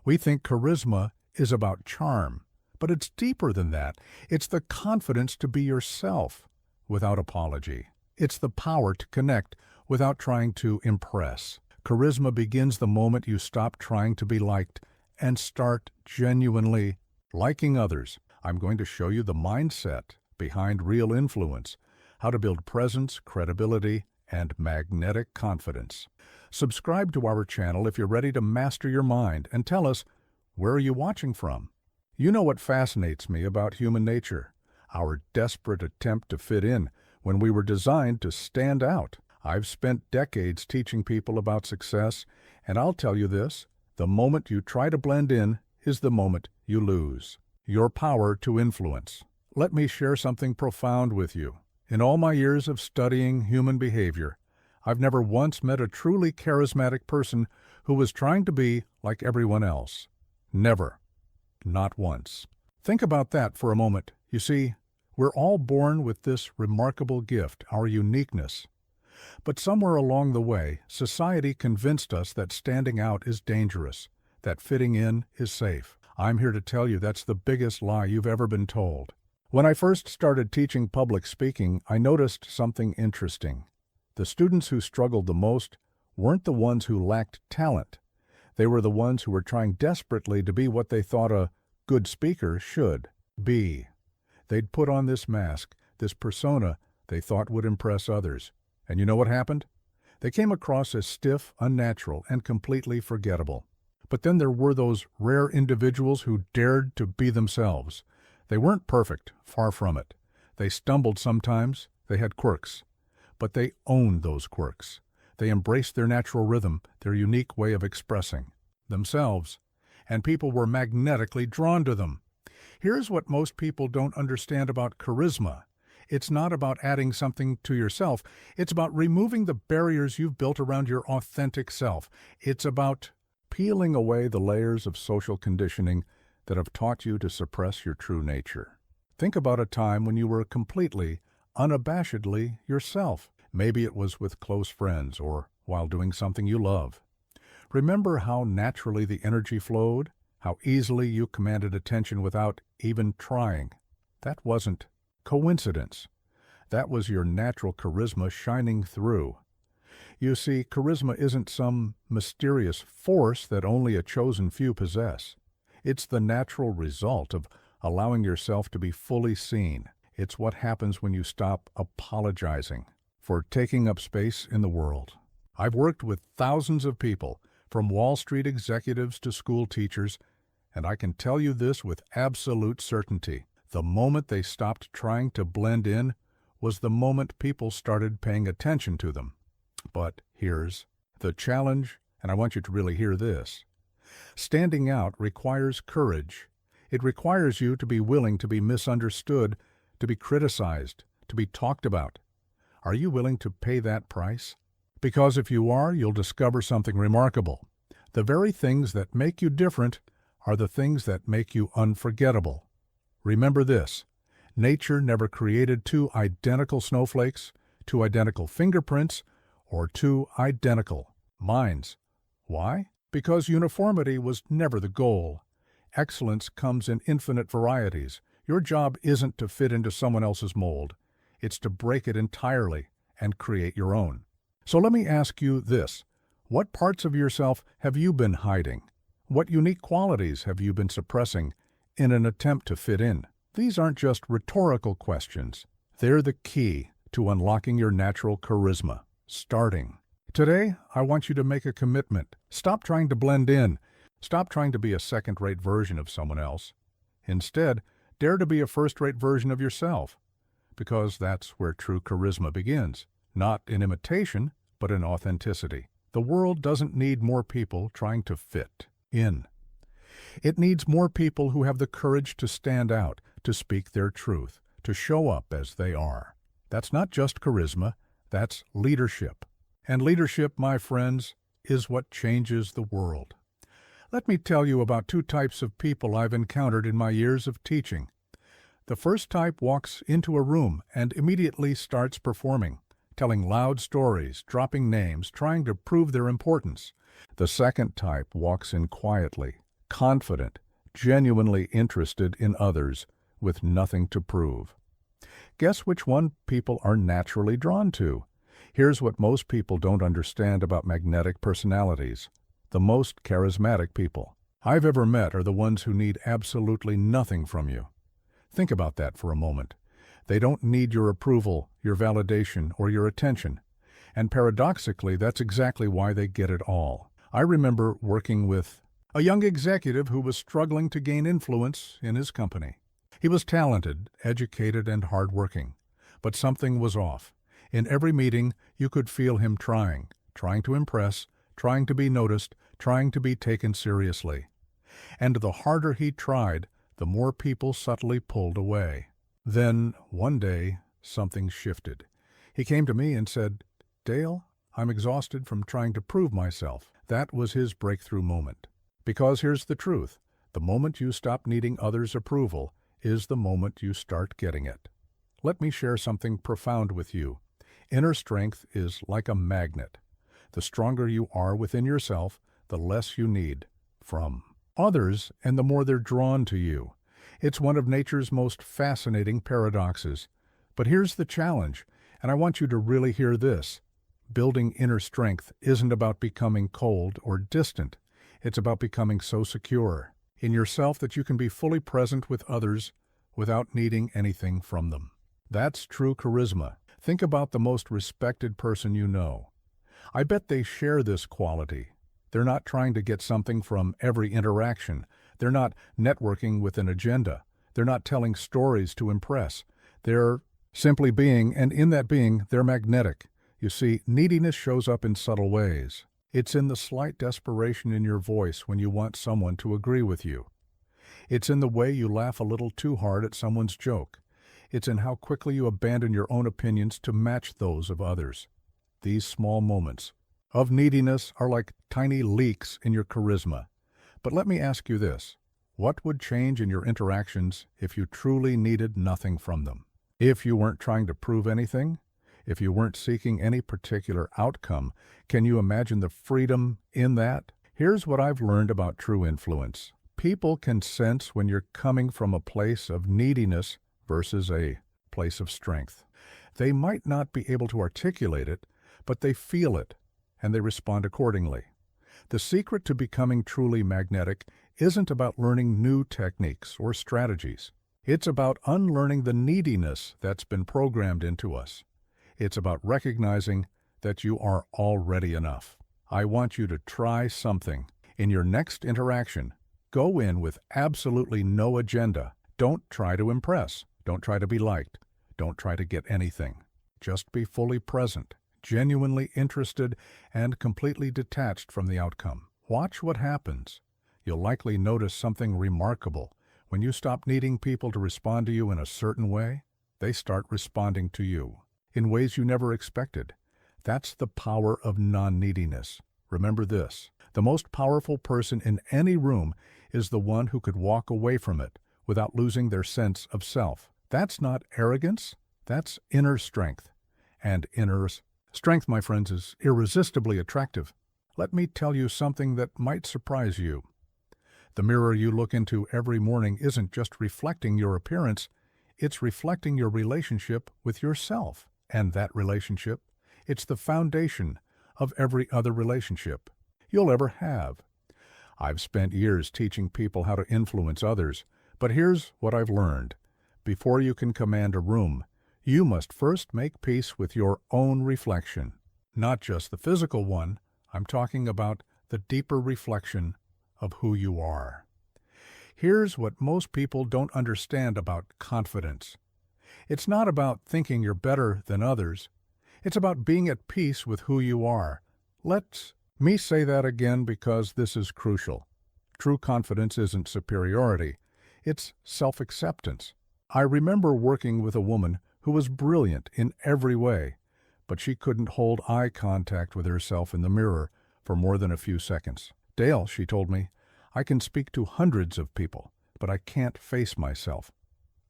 We think charisma is about charm, but it's deeper than that. It's the confidence to be yourself without apology. It's the power to connect without trying to impress. Charisma begins the moment you stop trying to be liked and start genuinely liking others. I'm going to show you the mindset behind real influence, how to build presence, credibility, and magnetic confidence. Subscribe to our channel if you're ready to master your mind, and tell us, where are you watching from? You know what fascinates me about human nature? Our desperate attempt to fit in when we were designed to stand out. I've spent decades teaching people about success, and I'll tell you this, the moment you try to blend in is the moment you lose your power to influence. Let me share something profound with you. In all my years of studying human behavior, I've never once met a truly charismatic person who was trying to be like everyone else. Never. Not once. Think about that for a moment. You see, we're all born with this remarkable gift, our uniqueness. But somewhere along the way, society convinced us that standing out is dangerous, that fitting in is safe. I'm here to tell you that's the biggest lie you've ever been told. When I first started teaching public speaking, I noticed something interesting. The students who struggled the most weren't the ones who lacked talent. They were the ones who were trying desperately to be what they thought a good speaker should be. They'd put on this mask, this persona they thought would impress others. And you know what happened? They came across as stiff, unnatural, and completely forgettable. But then there were those rare individuals who dared to be themselves. They weren't perfect, far from it. They stumbled sometimes, they had quirks. But they owned those quirks. They embraced their natural rhythm, their unique way of expressing themselves, and people were magnetically drawn to them. Here's what most people don't understand about charisma. It's not about adding something to yourself. It's about removing the barriers you've built around your authentic self. It's about peeling away the layers of social conditioning that have taught you to suppress your true nature. Think about a time when you were completely, unabashedly yourself. Maybe it was with close friends or while doing something you love. Remember how naturally the energy flowed? How easily you commanded attention without even trying? That wasn't coincidence. That was your natural charisma shining through. You see, charisma isn't some mysterious force that only a chosen few possess. It's the natural result of allowing yourself to be fully seen. It's what happens when you stop apologizing for taking up space in the world. I've worked with thousands of people, from Wall Street executives to school teachers, and I can tell you this with absolute certainty. The moment they stopped trying to blend in was the moment people started paying attention to them. But here's the challenge, and I want you to really hear this. Standing out requires courage. It requires you to be willing to be misunderstood, to be criticized, to be talked about. Are you willing to pay that price? Because if you are, you'll discover something remarkable. The very things that make you different are the things that make you unforgettable. Remember this, nature never created two identical snowflakes, two identical fingerprints, or two identical minds. Why? Because uniformity was never the goal. Excellence comes in infinite varieties. Your job isn't to fit into someone else's mold. It's to break it entirely and create your own. So let me ask you this. What parts of yourself have you been hiding? What unique qualities have you been suppressing in an attempt to fit in? These aren't just rhetorical questions. They're the key to unlocking your natural charisma. Starting today, I want you to make a commitment. Stop trying to blend in. Stop trying to be a second-rate version of someone else. Instead, dare to be a first-rate version of yourself, because that's where true charisma begins. Not in imitation, but in authenticity. The world doesn't need more people trying to fit in. It needs more people who have the courage to stand out, to speak their truth, to show up as they are. That's not just charisma, that's leadership. And leadership, my friends, is what changes the world. Let me tell you about two types of people I've encountered in my years of teaching. The first type walks into a room and immediately starts performing, telling loud stories, dropping names, trying to prove their importance. The second type walks in quietly, confident, genuinely interested in others, with nothing to prove. Guess which one people are naturally drawn to? Here's what most people don't understand about magnetic personalities. The most charismatic people I've ever met are the ones who need absolutely nothing from you. Think about that for a moment. They don't need your approval, your validation, or your attention. And paradoxically, that's exactly why they get it all. I remember working with a young executive who was struggling to gain influence in his company. He was talented, educated, and hardworking, but something was off. In every meeting, you could feel him trying to impress, trying to be noticed, trying to be taken seriously. And the harder he tried, the more people subtly pulled away. Then, one day, something shifted. He came to me and said, "Dale, I'm exhausted from trying to prove myself." That was his breakthrough moment. Because here's the truth. The moment you stop needing others' approval is the moment you start getting it. Let me share something profound with you. Inner strength is like a magnet. The stronger you are within yourself, the less you need from others, and the more they're drawn to you. It's one of nature's most fascinating paradoxes. But here's the challenge, and I want you to really hear this. Building inner strength isn't about becoming cold or distant. It's about becoming so secure in yourself that you can be fully present with others without needing anything from them. That's true charisma. Think about the most respected person you know. I bet they share this quality. They're not trying to get something from every interaction. They're not networking with an agenda. They're not telling stories to impress. They're simply being, and in that being, they're magnetic. You see, neediness shows up in subtle ways. It's in the slight desperation in your voice when you want someone to agree with you. It's in the way you laugh a little too hard at someone's joke. It's in how quickly you abandon your own opinions to match those of others. These small moments of neediness are like tiny leaks in your charisma. But let me ask you this. What would change in your interactions if you truly needed nothing from them? If you weren't trying to prove anything? If you weren't seeking any particular outcome, can you imagine the freedom in that? Here's what I've learned about true influence. People can sense when you're coming from a place of neediness versus a place of strength. They might not be able to articulate it, but they feel it, and they respond accordingly. The secret to becoming truly magnetic isn't about learning new techniques or strategies. It's about unlearning the neediness that's been programmed into us. It's about recognizing that you are already enough. I want you to try something. In your next interaction, go in with absolutely no agenda. Don't try to impress. Don't try to be liked. Don't try to get anything. Just be fully present, genuinely interested, and completely detached from the outcome. Watch what happens. You'll likely notice something remarkable. When you stop needing people to respond to you in a certain way, they start responding to you in ways you never expected. That's the power of non-neediness. Remember this, the most powerful person in any room is the one who could walk away from it without losing their sense of self. That's not arrogance, that's inner strength. And inner strength, my friends, is irresistibly attractive. Let me tell you something that might surprise you. The mirror you look into every morning isn't just reflecting your appearance, it's reflecting your relationship with yourself. And that relationship, it's the foundation of every other relationship you'll ever have. I've spent years teaching people how to influence others, but here's what I've learned. Before you can command a room, you must first make peace with your own reflection. Not just the physical one, I'm talking about the deeper reflection of who you are. Here's what most people don't understand about confidence. It's not about thinking you're better than others. It's about being at peace with who you are. Let me say that again because this is crucial. True confidence isn't superiority. It's self-acceptance. I remember working with a woman who was brilliant in every way, but she couldn't hold eye contact with herself in the mirror for more than a few seconds. "Dale," she told me, "I can speak to hundreds of people, but I can't face myself."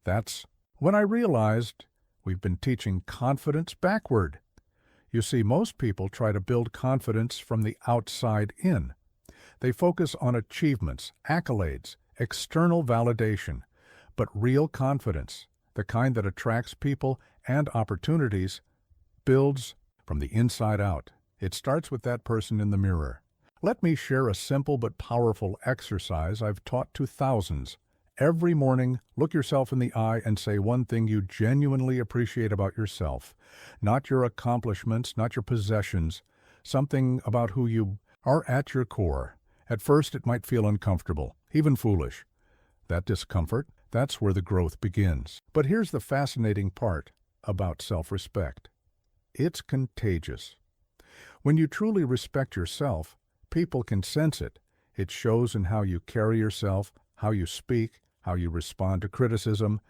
That's when I realized we've been teaching confidence backward. You see, most people try to build confidence from the outside in. They focus on achievements, accolades, external validation. But real confidence, the kind that attracts people and opportunities, builds from the inside out. It starts with that person in the mirror. Let me share a simple but powerful exercise I've taught to thousands. Every morning, look yourself in the eye and say one thing you genuinely appreciate about yourself. Not your accomplishments, not your possessions, something about who you are at your core. At first, it might feel uncomfortable, even foolish. That discomfort, that's where the growth begins. But here's the fascinating part about self-respect. It's contagious. When you truly respect yourself, people can sense it. It shows in how you carry yourself, how you speak, how you respond to criticism.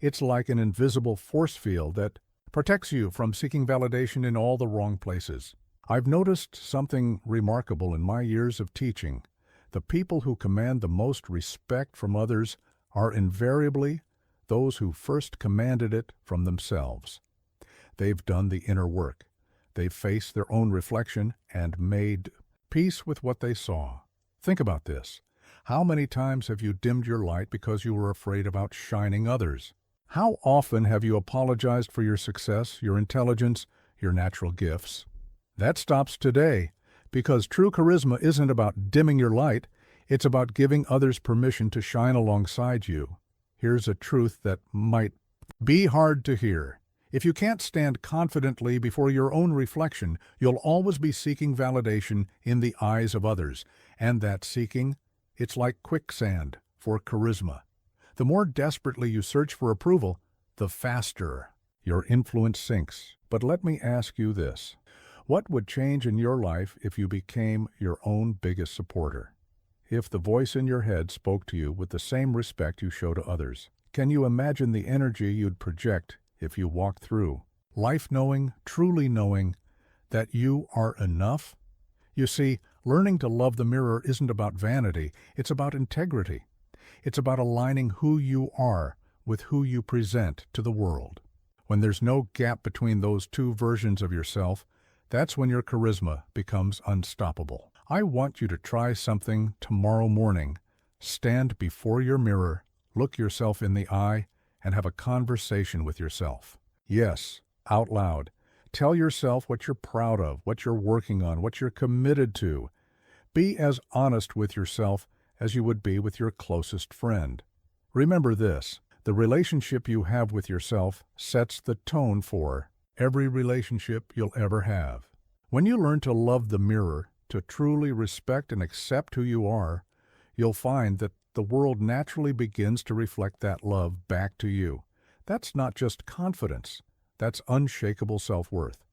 It's like an invisible force field that protects you from seeking validation in all the wrong places. I've noticed something remarkable in my years of teaching. The people who command the most respect from others are invariably those who first commanded it from themselves. They've done the inner work. They've faced their own reflection and made peace with what they saw. Think about this. How many times have you dimmed your light because you were afraid of outshining others? How often have you apologized for your success, your intelligence, your natural gifts? That stops today, because true charisma isn't about dimming your light, it's about giving others permission to shine alongside you. Here's a truth that might be hard to hear. If you can't stand confidently before your own reflection, you'll always be seeking validation in the eyes of others. And that seeking, it's like quicksand for charisma. The more desperately you search for approval, the faster your influence sinks. But let me ask you this. What would change in your life if you became your own biggest supporter? If the voice in your head spoke to you with the same respect you show to others? Can you imagine the energy you'd project if you walked through life knowing, truly knowing, that you are enough? You see, learning to love the mirror isn't about vanity, it's about integrity. It's about aligning who you are with who you present to the world. When there's no gap between those two versions of yourself, that's when your charisma becomes unstoppable. I want you to try something tomorrow morning. Stand before your mirror, look yourself in the eye, and have a conversation with yourself. Yes, out loud. Tell yourself what you're proud of, what you're working on, what you're committed to. Be as honest with yourself as you would be with your closest friend. Remember this, the relationship you have with yourself sets the tone for every relationship you'll ever have. When you learn to love the mirror, to truly respect and accept who you are, you'll find that the world naturally begins to reflect that love back to you. That's not just confidence, that's unshakable self-worth.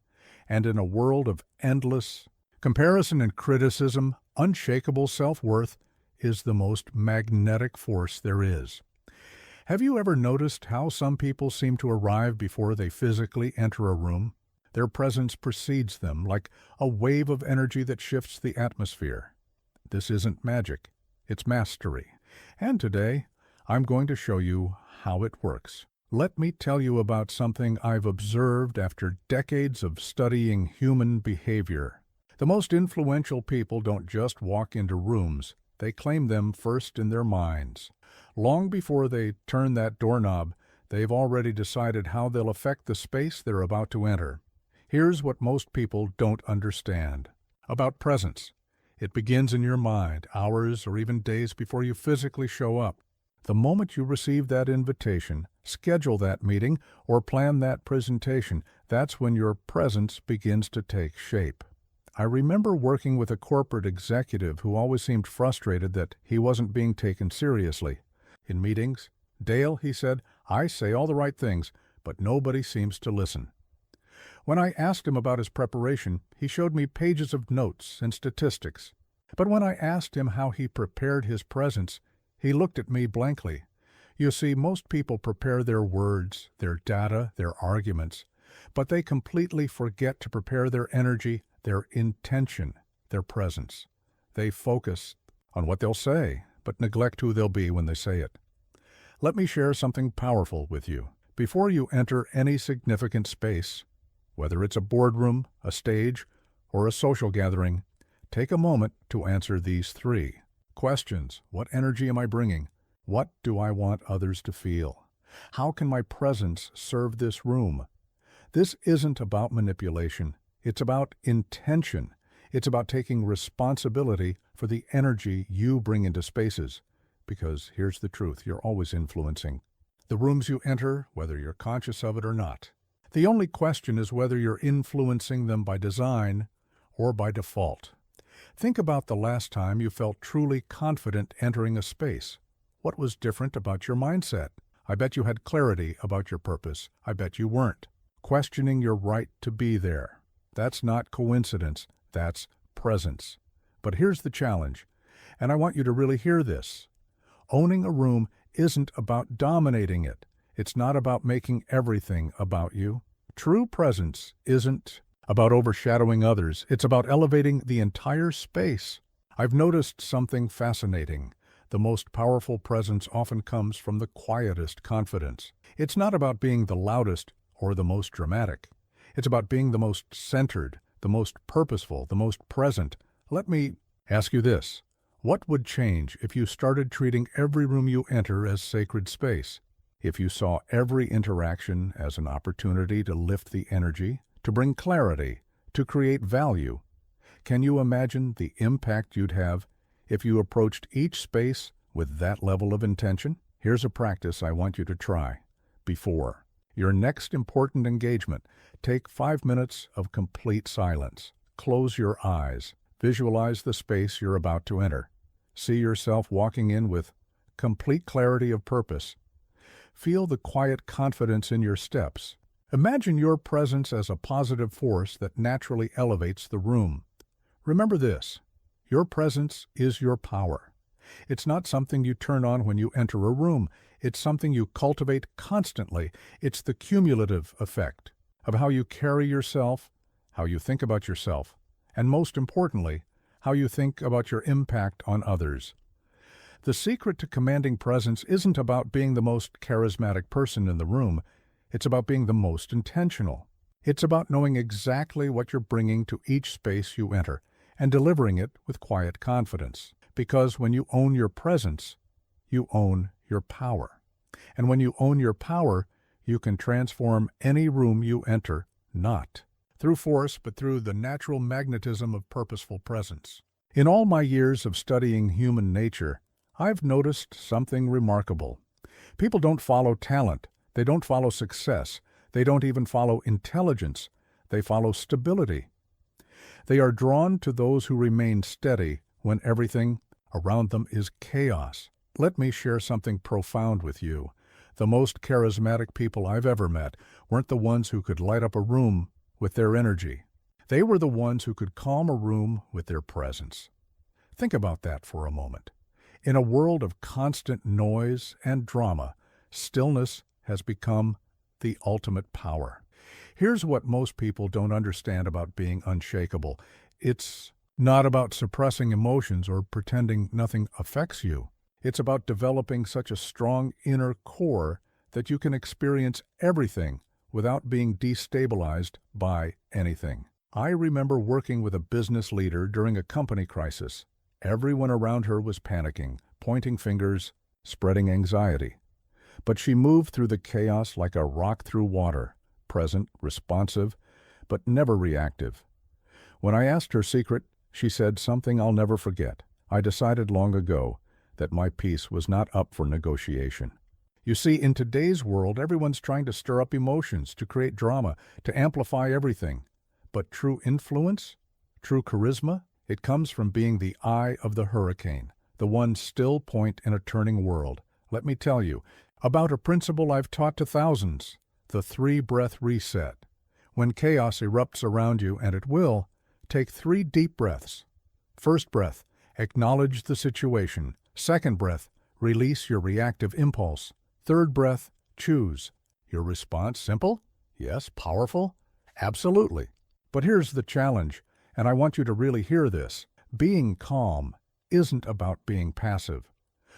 And in a world of endless comparison and criticism, unshakable self-worth is the most magnetic force there is. Have you ever noticed how some people seem to arrive before they physically enter a room? Their presence precedes them like a wave of energy that shifts the atmosphere. This isn't magic, it's mastery. And today, I'm going to show you how it works. Let me tell you about something I've observed after decades of studying human behavior. The most influential people don't just walk into rooms, they claim them first in their minds. Long before they turn that doorknob, they've already decided how they'll affect the space they're about to enter. Here's what most people don't understand about presence. It begins in your mind, hours or even days before you physically show up. The moment you receive that invitation, schedule that meeting, or plan that presentation, that's when your presence begins to take shape. I remember working with a corporate executive who always seemed frustrated that he wasn't being taken seriously. In meetings, "Dale," he said, "I say all the right things, but nobody seems to listen." When I asked him about his preparation, he showed me pages of notes and statistics. But when I asked him how he prepared his presence, he looked at me blankly. You see, most people prepare their words, their data, their arguments, but they completely forget to prepare their energy, their intention, their presence. They focus on what they'll say, but neglect who they'll be when they say it. Let me share something powerful with you. Before you enter any significant space, whether it's a boardroom, a stage, or a social gathering, Take a moment to answer these three questions. What energy am I bringing? What do I want others to feel? How can my presence serve this room? This isn't about manipulation. It's about intention. It's about taking responsibility for the energy you bring into spaces. Because here's the truth, you're always influencing the rooms you enter, whether you're conscious of it or not. The only question is whether you're influencing them by design or by default. Think about the last time you felt truly confident entering a space. What was different about your mindset? I bet you had clarity about your purpose. I bet you weren't questioning your right to be there. That's not coincidence. That's presence. But here's the challenge, and I want you to really hear this. Owning a room isn't about dominating it. It's not about making everything about you. True presence isn't about overshadowing others. It's about elevating the entire space. I've noticed something fascinating. The most powerful presence often comes from the quietest confidence. It's not about being the loudest or the most dramatic. It's about being the most centered, the most purposeful, the most present. Let me ask you this. What would change if you started treating every room you enter as sacred space? If you saw every interaction as an opportunity to lift the energy, to bring clarity, to create value? Can you imagine the impact you'd have if you approached each space with that level of intention? Here's a practice I want you to try. Before your next important engagement, take 5 minutes of complete silence. Close your eyes. Visualize the space you're about to enter. See yourself walking in with complete clarity of purpose. Feel the quiet confidence in your steps. Imagine your presence as a positive force that naturally elevates the room. Remember this, your presence is your power. It's not something you turn on when you enter a room. It's something you cultivate constantly. It's the cumulative effect of how you carry yourself, how you think about yourself, and most importantly, how you think about your impact on others. The secret to commanding presence isn't about being the most charismatic person in the room. It's about being the most intentional. It's about knowing exactly what you're bringing to each space you enter and delivering it with quiet confidence. Because when you own your presence, you own your power. And when you own your power, you can transform any room you enter, not through force, but through the natural magnetism of purposeful presence. In all my years of studying human nature, I've noticed something remarkable. People don't follow talent. They don't follow success. They don't even follow intelligence. They follow stability. They are drawn to those who remain steady when everything around them is chaos. Let me share something profound with you. The most charismatic people I've ever met weren't the ones who could light up a room with their energy. They were the ones who could calm a room with their presence. Think about that for a moment. In a world of constant noise and drama, stillness has become the ultimate power. Here's what most people don't understand about being unshakable. It's not about suppressing emotions or pretending nothing affects you. It's about developing such a strong inner core that you can experience everything without being destabilized by anything. I remember working with a business leader during a company crisis. Everyone around her was panicking, pointing fingers, spreading anxiety. But she moved through the chaos like a rock through water, present, responsive, but never reactive. When I asked her secret, she said something I'll never forget. I decided long ago that my peace was not up for negotiation. You see, in today's world, everyone's trying to stir up emotions, to create drama, to amplify everything. But true influence, true charisma, it comes from being the eye of the hurricane, the one still point in a turning world. Let me tell you about a principle I've taught to thousands, the 3-breath reset. When chaos erupts around you, and it will, take 3 deep breaths. First breath, acknowledge the situation. Second breath, release your reactive impulse. Third breath, choose. Your response simple? Yes. Powerful? Absolutely. But here's the challenge, and I want you to really hear this. Being calm isn't about being passive.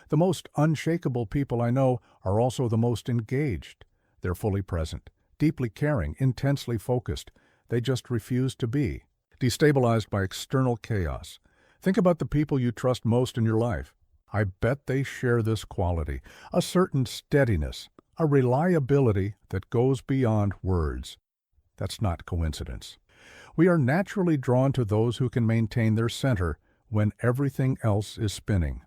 The most unshakable people I know are also the most engaged. They're fully present, deeply caring, intensely focused. They just refuse to be destabilized by external chaos. Think about the people you trust most in your life. I bet they share this quality, a certain steadiness, a reliability that goes beyond words. That's not coincidence. We are naturally drawn to those who can maintain their center when everything else is spinning.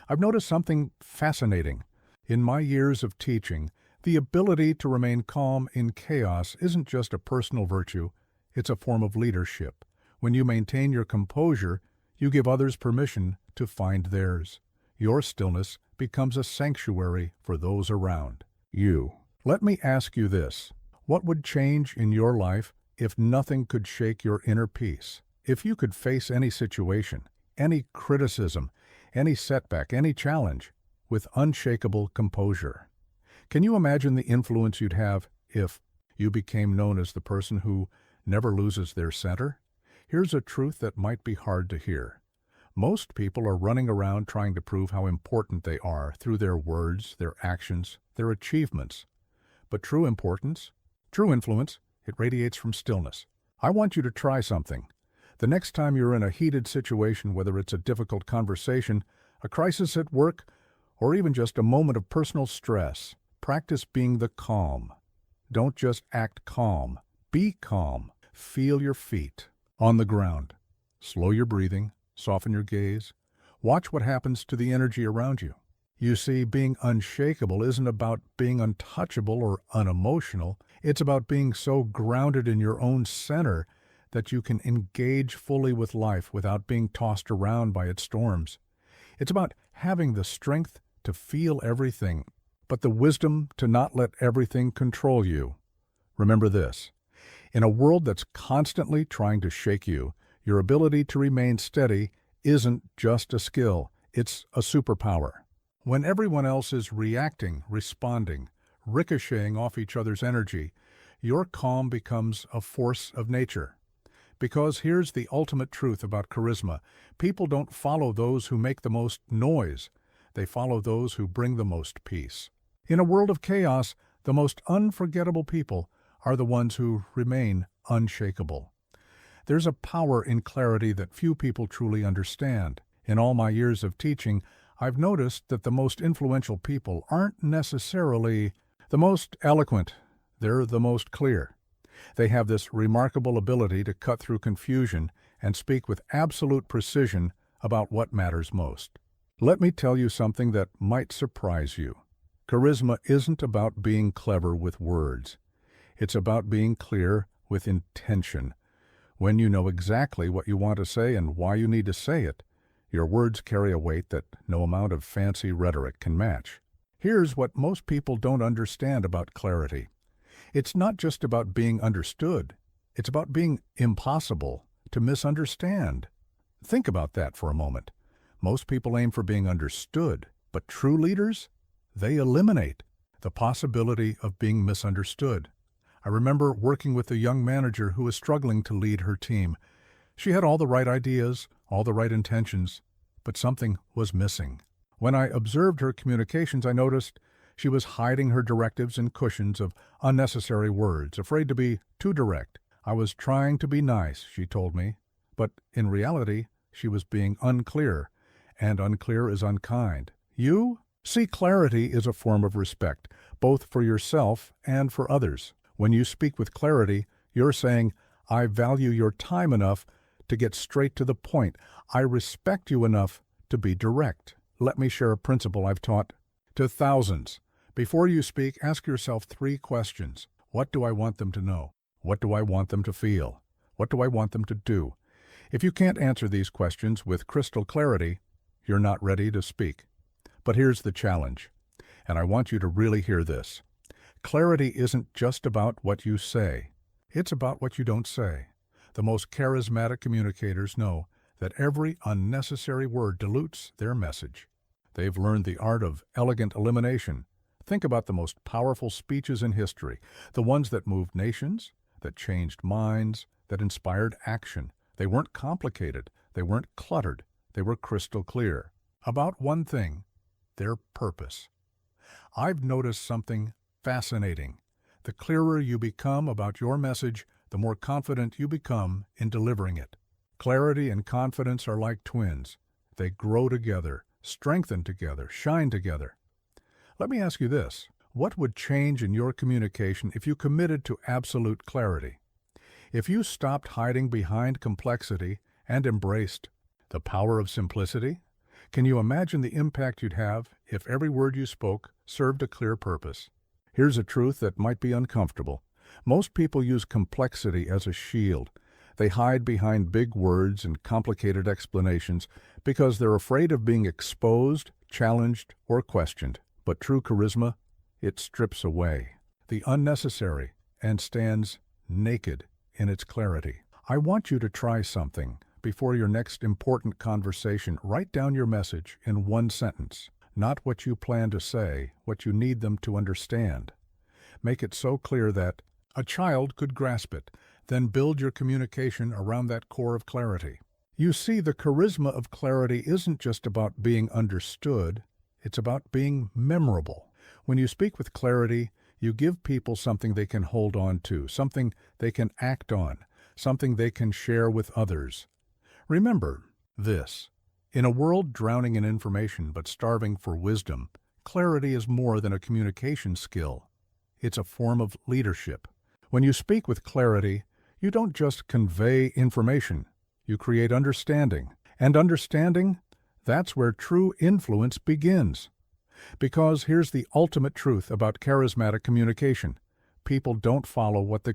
I've noticed something fascinating. In my years of teaching, the ability to remain calm in chaos isn't just a personal virtue, it's a form of leadership. When you maintain your composure, you give others permission to find theirs. Your stillness becomes a sanctuary for those around you. Let me ask you this. What would change in your life if nothing could shake your inner peace? If you could face any situation, any criticism, any setback, any challenge, with unshakable composure? Can you imagine the influence you'd have if you became known as the person who never loses their center? Here's a truth that might be hard to hear. Most people are running around trying to prove how important they are through their words, their actions, their achievements. But true importance, true influence, it radiates from stillness. I want you to try something. The next time you're in a heated situation, whether it's a difficult conversation, a crisis at work, or even just a moment of personal stress, practice being the calm. Don't just act calm. Be calm. Feel your feet on the ground. Slow your breathing. Soften your gaze. Watch what happens to the energy around you. You see, being unshakable isn't about being untouchable or unemotional. It's about being so grounded in your own center that you can engage fully with life without being tossed around by its storms. It's about having the strength to feel everything, but the wisdom to not let everything control you. Remember this. In a world that's constantly trying to shake you, your ability to remain steady isn't just a skill, it's a superpower. When everyone else is reacting, responding, ricocheting off each other's energy, your calm becomes a force of nature. Because here's the ultimate truth about charisma. People don't follow those who make the most noise. They follow those who bring the most peace. In a world of chaos, the most unforgettable people are the ones who remain unshakable. There's a power in clarity that few people truly understand. In all my years of teaching, I've noticed that the most influential people aren't necessarily the most eloquent. They're the most clear. They have this remarkable ability to cut through confusion and speak with absolute precision about what matters most. Let me tell you something that might surprise you. Charisma isn't about being clever with words. It's about being clear with intention. When you know exactly what you want to say and why you need to say it, your words carry a weight that no amount of fancy rhetoric can match. Here's what most people don't understand about clarity. It's not just about being understood. It's about being impossible to misunderstand. Think about that for a moment. Most people aim for being understood, but true leaders, they eliminate the possibility of being misunderstood. I remember working with a young manager who was struggling to lead her team. She had all the right ideas, all the right intentions, but something was missing. When I observed her communications, I noticed she was hiding her directives in cushions of unnecessary words, afraid to be too direct. I was trying to be nice, she told me, but in reality, she was being unclear, and unclear is unkind. You see, clarity is a form of respect, both for yourself and for others. When you speak with clarity, you're saying, I value your time enough to get straight to the point. I respect you enough to be direct. Let me share a principle I've taught to thousands. Before you speak, ask yourself 3 questions. What do I want them to know? What do I want them to feel? What do I want them to do? If you can't answer these questions with crystal clarity, you're not ready to speak. But here's the challenge, and I want you to really hear this. Clarity isn't just about what you say. It's about what you don't say. The most charismatic communicators know that every unnecessary word dilutes their message. They've learned the art of elegant elimination. Think about the most powerful speeches in history, the ones that moved nations, that changed minds, that inspired action. They weren't complicated. They weren't cluttered. They were crystal clear. About one thing, their purpose. I've noticed something fascinating. The clearer you become about your message, the more confident you become in delivering it. Clarity and confidence are like twins. They grow together, strengthen together, shine together. Let me ask you this. What would change in your communication if you committed to absolute clarity? If you stopped hiding behind complexity and embraced the power of simplicity? Can you imagine the impact you'd have if every word you spoke served a clear purpose? Here's a truth that might be uncomfortable. Most people use complexity as a shield. They hide behind big words and complicated explanations because they're afraid of being exposed, challenged, or questioned. But true charisma, it strips away the unnecessary and stands naked in its clarity. I want you to try something. Before your next important conversation, write down your message in one sentence. Not what you plan to say, what you need them to understand. Make it so clear that a child could grasp it. Then build your communication around that core of clarity. You see, the charisma of clarity isn't just about being understood, it's about being memorable. When you speak with clarity, you give people something they can hold on to, something they can act on, something they can share with others. Remember this. In a world drowning in information but starving for wisdom, clarity is more than a communication skill. It's a form of leadership. When you speak with clarity, you don't just convey information, you create understanding. And understanding, that's where true influence begins. Because here's the ultimate truth about charismatic communication. People don't follow what they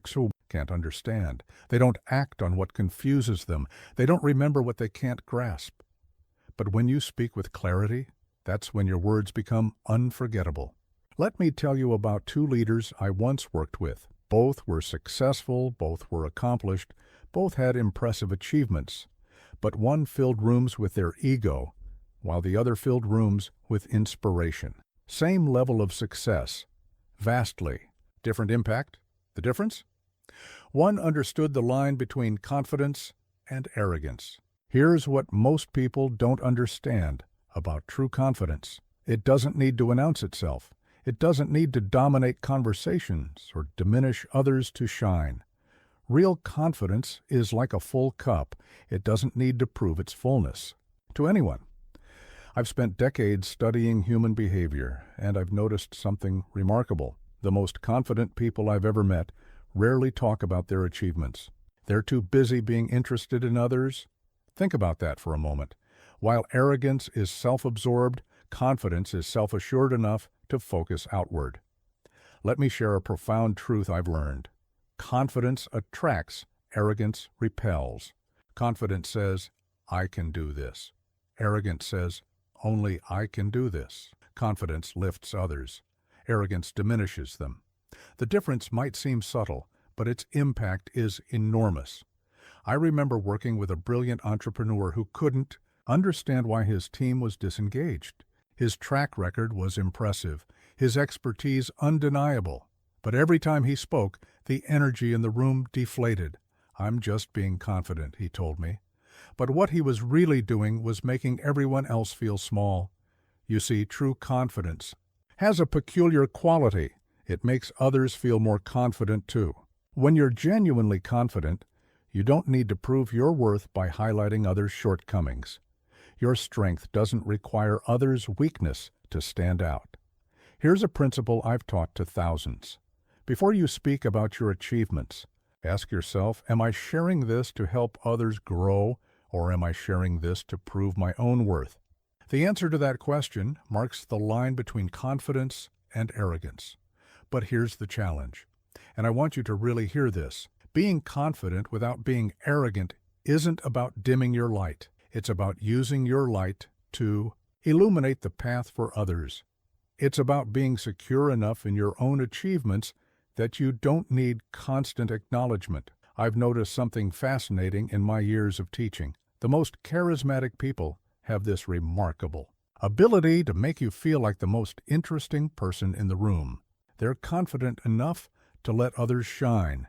can't understand. They don't act on what confuses them. They don't remember what they can't grasp. But when you speak with clarity, that's when your words become unforgettable. Let me tell you about two leaders I once worked with. Both were successful, both were accomplished, both had impressive achievements. But one filled rooms with their ego, while the other filled rooms with inspiration. Same level of success, vastly different impact. The difference? One understood the line between confidence and arrogance. Here's what most people don't understand about true confidence. It doesn't need to announce itself. It doesn't need to dominate conversations or diminish others to shine. Real confidence is like a full cup. It doesn't need to prove its fullness to anyone. I've spent decades studying human behavior, and I've noticed something remarkable. The most confident people I've ever met rarely talk about their achievements. They're too busy being interested in others. Think about that for a moment. While arrogance is self-absorbed, confidence is self-assured enough to focus outward. Let me share a profound truth I've learned. Confidence attracts, arrogance repels. Confidence says, I can do this. Arrogance says, only I can do this. Confidence lifts others. Arrogance diminishes them. The difference might seem subtle, but its impact is enormous. I remember working with a brilliant entrepreneur who couldn't understand why his team was disengaged. His track record was impressive, his expertise undeniable. But every time he spoke, the energy in the room deflated. I'm just being confident, he told me. But what he was really doing was making everyone else feel small. You see, true confidence has a peculiar quality. It makes others feel more confident too. When you're genuinely confident, you don't need to prove your worth by highlighting others' shortcomings. Your strength doesn't require others' weakness to stand out. Here's a principle I've taught to thousands. Before you speak about your achievements, ask yourself, am I sharing this to help others grow, or am I sharing this to prove my own worth? The answer to that question marks the line between confidence and arrogance. But here's the challenge, and I want you to really hear this. Being confident without being arrogant isn't about dimming your light. It's about using your light to illuminate the path for others. It's about being secure enough in your own achievements that you don't need constant acknowledgement. I've noticed something fascinating in my years of teaching. The most charismatic people have this remarkable ability to make you feel like the most interesting person in the room. They're confident enough to let others shine.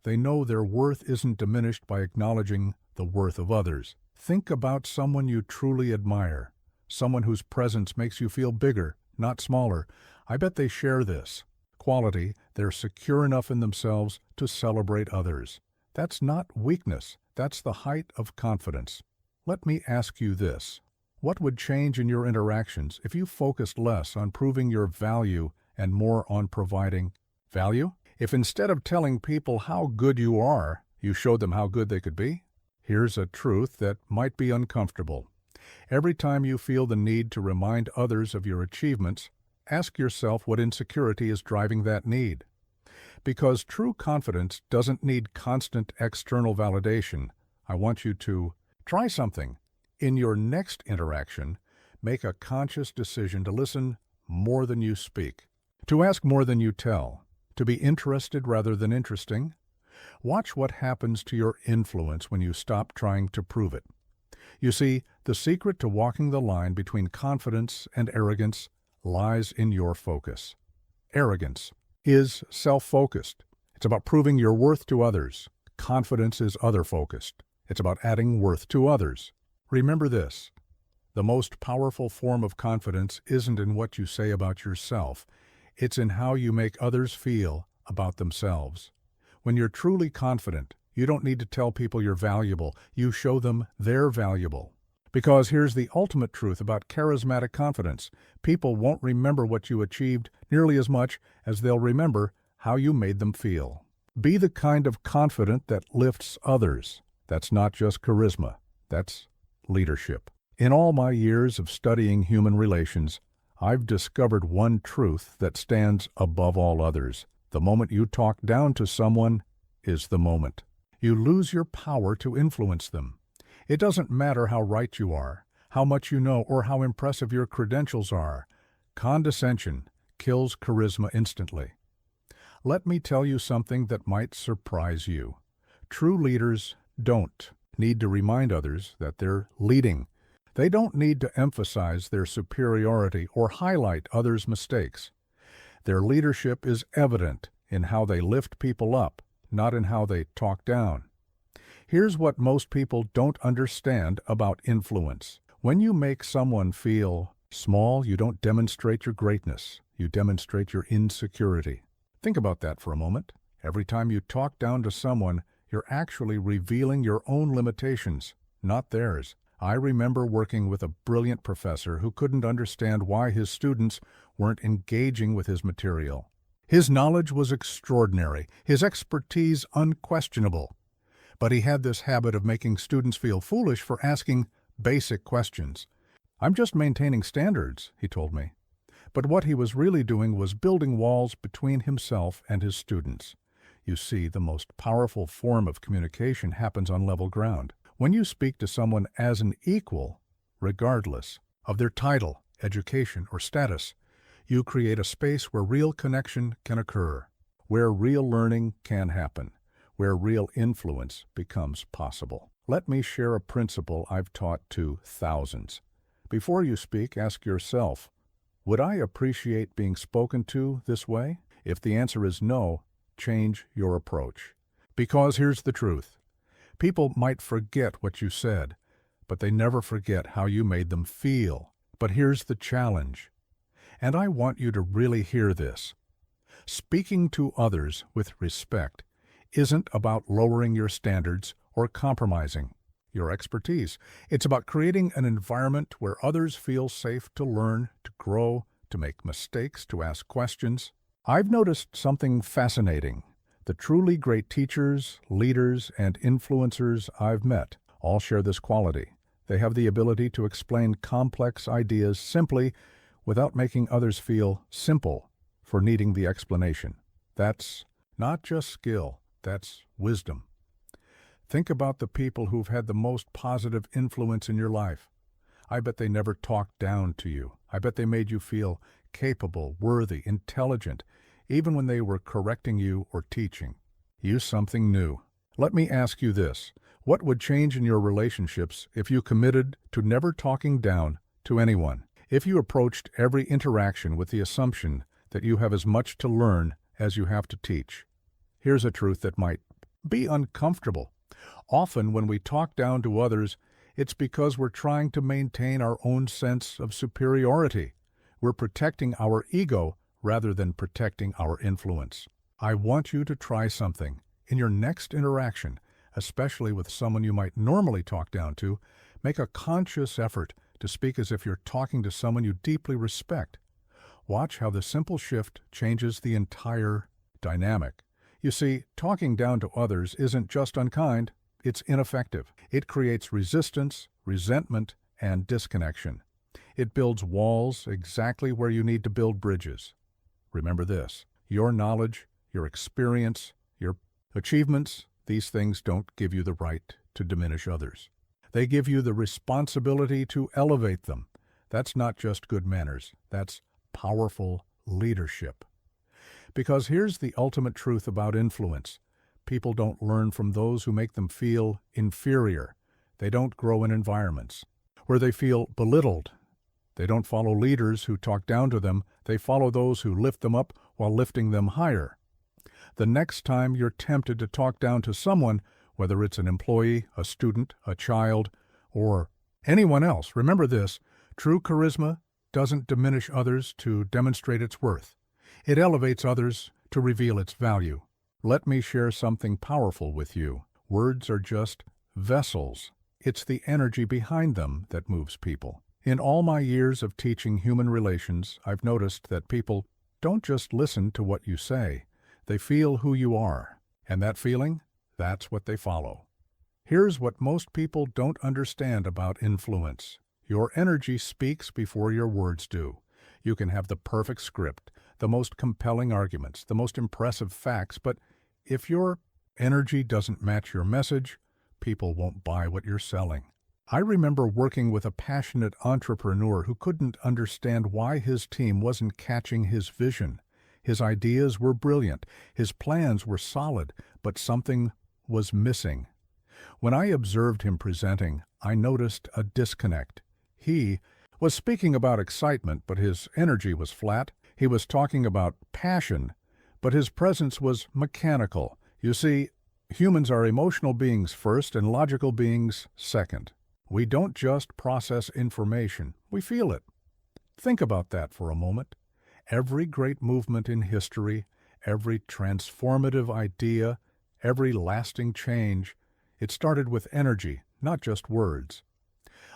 They know their worth isn't diminished by acknowledging the worth of others. Think about someone you truly admire, someone whose presence makes you feel bigger, not smaller. I bet they share this quality. They're secure enough in themselves to celebrate others. That's not weakness. That's the height of confidence. Let me ask you this. What would change in your interactions if you focused less on proving your value and more on providing value? If instead of telling people how good you are, you showed them how good they could be? Here's a truth that might be uncomfortable. Every time you feel the need to remind others of your achievements, ask yourself what insecurity is driving that need. Because true confidence doesn't need constant external validation, I want you to try something. In your next interaction, make a conscious decision to listen more than you speak, to ask more than you tell, to be interested rather than interesting. Watch what happens to your influence when you stop trying to prove it. You see, the secret to walking the line between confidence and arrogance lies in your focus. Arrogance is self-focused. It's about proving your worth to others. Confidence is other-focused. It's about adding worth to others. Remember this. The most powerful form of confidence isn't in what you say about yourself. It's in how you make others feel about themselves. When you're truly confident, you don't need to tell people you're valuable. You show them they're valuable. Because here's the ultimate truth about charismatic confidence. People won't remember what you achieved nearly as much as they'll remember how you made them feel. Be the kind of confident that lifts others. That's not just charisma. That's leadership. In all my years of studying human relations, I've discovered one truth that stands above all others. The moment you talk down to someone is the moment. You lose your power to influence them. It doesn't matter how right you are, how much you know, or how impressive your credentials are. Condescension kills charisma instantly. Let me tell you something that might surprise you. True leaders don't need to remind others that they're leading. They don't need to emphasize their superiority or highlight others' mistakes. Their leadership is evident in how they lift people up, not in how they talk down. Here's what most people don't understand about influence. When you make someone feel small, you don't demonstrate your greatness. You demonstrate your insecurity. Think about that for a moment. Every time you talk down to someone, you're actually revealing your own limitations, not theirs. I remember working with a brilliant professor who couldn't understand why his students weren't engaging with his material. His knowledge was extraordinary, his expertise unquestionable. But he had this habit of making students feel foolish for asking basic questions. "I'm just maintaining standards," he told me. But what he was really doing was building walls between himself and his students. You see, the most powerful form of communication happens on level ground. When you speak to someone as an equal, regardless of their title, education, or status, you create a space where real connection can occur, where real learning can happen, where real influence becomes possible. Let me share a principle I've taught to thousands. Before you speak, ask yourself, would I appreciate being spoken to this way? If the answer is no, change your approach. Because here's the truth. People might forget what you said, but they never forget how you made them feel. But here's the challenge. And I want you to really hear this. Speaking to others with respect isn't about lowering your standards or compromising your expertise. It's about creating an environment where others feel safe to learn, to grow, to make mistakes, to ask questions. I've noticed something fascinating. The truly great teachers, leaders, and influencers I've met all share this quality. They have the ability to explain complex ideas simply without making others feel simple for needing the explanation. That's not just skill, that's wisdom. Think about the people who've had the most positive influence in your life. I bet they never talked down to you. I bet they made you feel capable, worthy, intelligent, even when they were correcting you or teaching. Use something new. Let me ask you this. What would change in your relationships if you committed to never talking down to anyone? If you approached every interaction with the assumption that you have as much to learn as you have to teach? Here's a truth that might be uncomfortable. Often when we talk down to others, it's because we're trying to maintain our own sense of superiority. We're protecting our ego rather than protecting our influence. I want you to try something. In your next interaction, especially with someone you might normally talk down to, make a conscious effort to speak as if you're talking to someone you deeply respect. Watch how the simple shift changes the entire dynamic. You see, talking down to others isn't just unkind, it's ineffective. It creates resistance, resentment, and disconnection. It builds walls exactly where you need to build bridges. Remember this: your knowledge, your experience, your achievements, these things don't give you the right to diminish others. They give you the responsibility to elevate them. That's not just good manners, that's powerful leadership. Because here's the ultimate truth about influence. People don't learn from those who make them feel inferior. They don't grow in environments where they feel belittled. They don't follow leaders who talk down to them. They follow those who lift them up while lifting them higher. The next time you're tempted to talk down to someone, whether it's an employee, a student, a child, or anyone else, remember this: true charisma doesn't diminish others to demonstrate its worth. It elevates others to reveal its value. Let me share something powerful with you. Words are just vessels. It's the energy behind them that moves people. In all my years of teaching human relations, I've noticed that people don't just listen to what you say. They feel who you are. And that feeling, that's what they follow. Here's what most people don't understand about influence. Your energy speaks before your words do. You can have the perfect script, the most compelling arguments, the most impressive facts, but if your energy doesn't match your message, people won't buy what you're selling. I remember working with a passionate entrepreneur who couldn't understand why his team wasn't catching his vision. His ideas were brilliant, his plans were solid, but something was missing. When I observed him presenting, I noticed a disconnect. He was speaking about excitement, but his energy was flat. He was talking about passion, but his presence was mechanical. You see, humans are emotional beings first and logical beings second. We don't just process information, we feel it. Think about that for a moment. Every great movement in history, every transformative idea, every lasting change, it started with energy, not just words.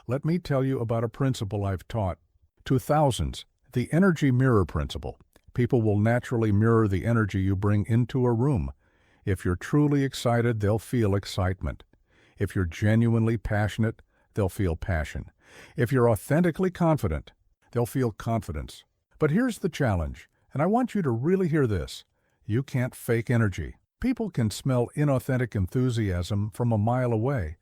Let me tell you about a principle I've taught to thousands, the energy mirror principle. People will naturally mirror the energy you bring into a room. If you're truly excited, they'll feel excitement. If you're genuinely passionate, they'll feel passion. If you're authentically confident, they'll feel confidence. But here's the challenge, and I want you to really hear this. You can't fake energy. People can smell inauthentic enthusiasm from a mile away.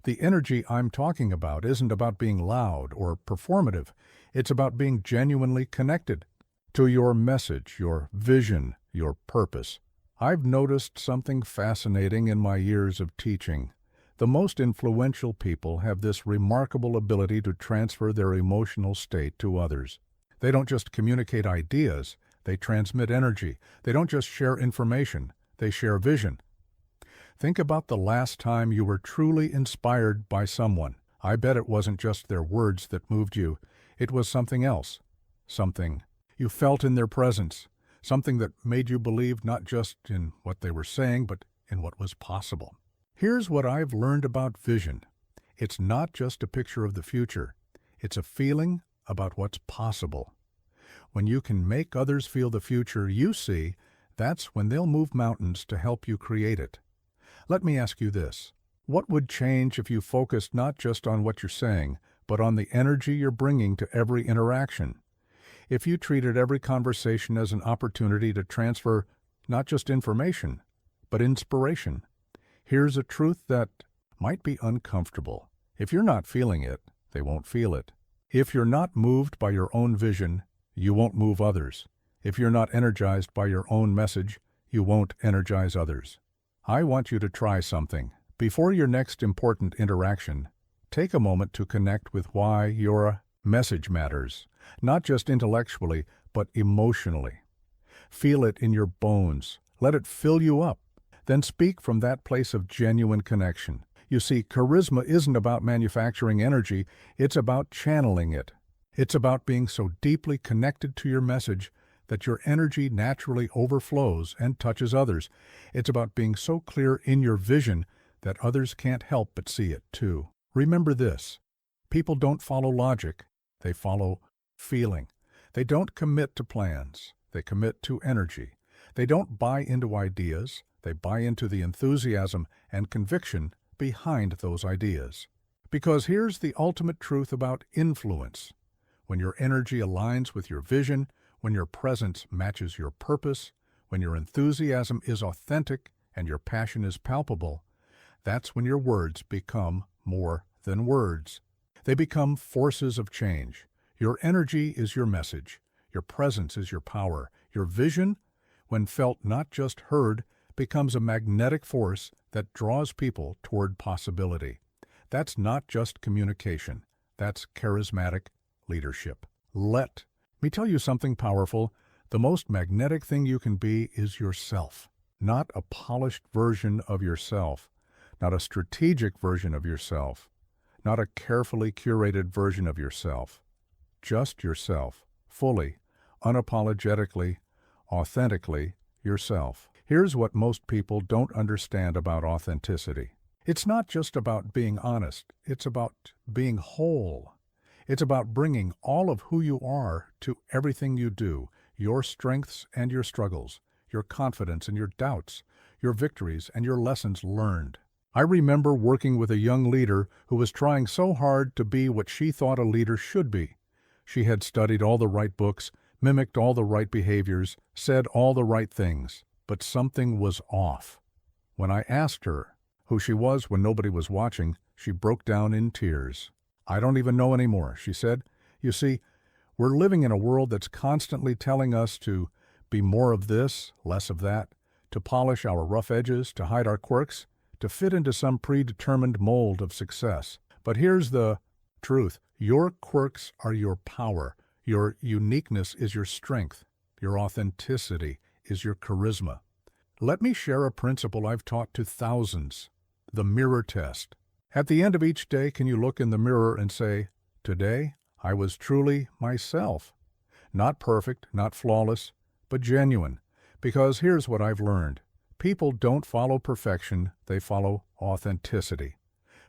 The energy I'm talking about isn't about being loud or performative. It's about being genuinely connected to your message, your vision, your purpose. I've noticed something fascinating in my years of teaching. The most influential people have this remarkable ability to transfer their emotional state to others. They don't just communicate ideas, they transmit energy. They don't just share information, they share vision. Think about the last time you were truly inspired by someone. I bet it wasn't just their words that moved you. It was something else. Something you felt in their presence. Something that made you believe not just in what they were saying, but in what was possible. Here's what I've learned about vision. It's not just a picture of the future. It's a feeling about what's possible. When you can make others feel the future you see, that's when they'll move mountains to help you create it. Let me ask you this. What would change if you focused not just on what you're saying, but on the energy you're bringing to every interaction? If you treated every conversation as an opportunity to transfer not just information, but inspiration. Here's a truth that might be uncomfortable. If you're not feeling it, they won't feel it. If you're not moved by your own vision, you won't move others. If you're not energized by your own message, you won't energize others. I want you to try something. Before your next important interaction, take a moment to connect with why your message matters, not just intellectually, but emotionally. Feel it in your bones. Let it fill you up. Then speak from that place of genuine connection. You see, charisma isn't about manufacturing energy, it's about channeling it. It's about being so deeply connected to your message that your energy naturally overflows and touches others. It's about being so clear in your vision that others can't help but see it too. Remember this: people don't follow logic, they follow feeling. They don't commit to plans, they commit to energy. They don't buy into ideas, they buy into the enthusiasm and conviction behind those ideas. Because here's the ultimate truth about influence. When your energy aligns with your vision, when your presence matches your purpose, when your enthusiasm is authentic and your passion is palpable, that's when your words become more than words. They become forces of change. Your energy is your message. Your presence is your power. Your vision, when felt not just heard, becomes a magnetic force that draws people toward possibility. That's not just communication. That's charismatic leadership. Let me tell you something powerful. The most magnetic thing you can be is yourself. Not a polished version of yourself. Not a strategic version of yourself. Not a carefully curated version of yourself. Just yourself. Fully, unapologetically, authentically yourself. Here's what most people don't understand about authenticity. It's not just about being honest. It's about being whole. It's about bringing all of who you are to everything you do, your strengths and your struggles, your confidence and your doubts, your victories and your lessons learned. I remember working with a young leader who was trying so hard to be what she thought a leader should be. She had studied all the right books, mimicked all the right behaviors, said all the right things, but something was off. When I asked her who she was when nobody was watching, she broke down in tears. "I don't even know anymore," she said. "You see, we're living in a world that's constantly telling us to be more of this, less of that, to polish our rough edges, to hide our quirks, to fit into some predetermined mold of success. But here's the truth. Your quirks are your power. Your uniqueness is your strength. Your authenticity is your charisma." Let me share a principle I've taught to thousands: the mirror test. At the end of each day, can you look in the mirror and say, "Today, I was truly myself"? Not perfect, not flawless, but genuine. Because here's what I've learned. People don't follow perfection, they follow authenticity.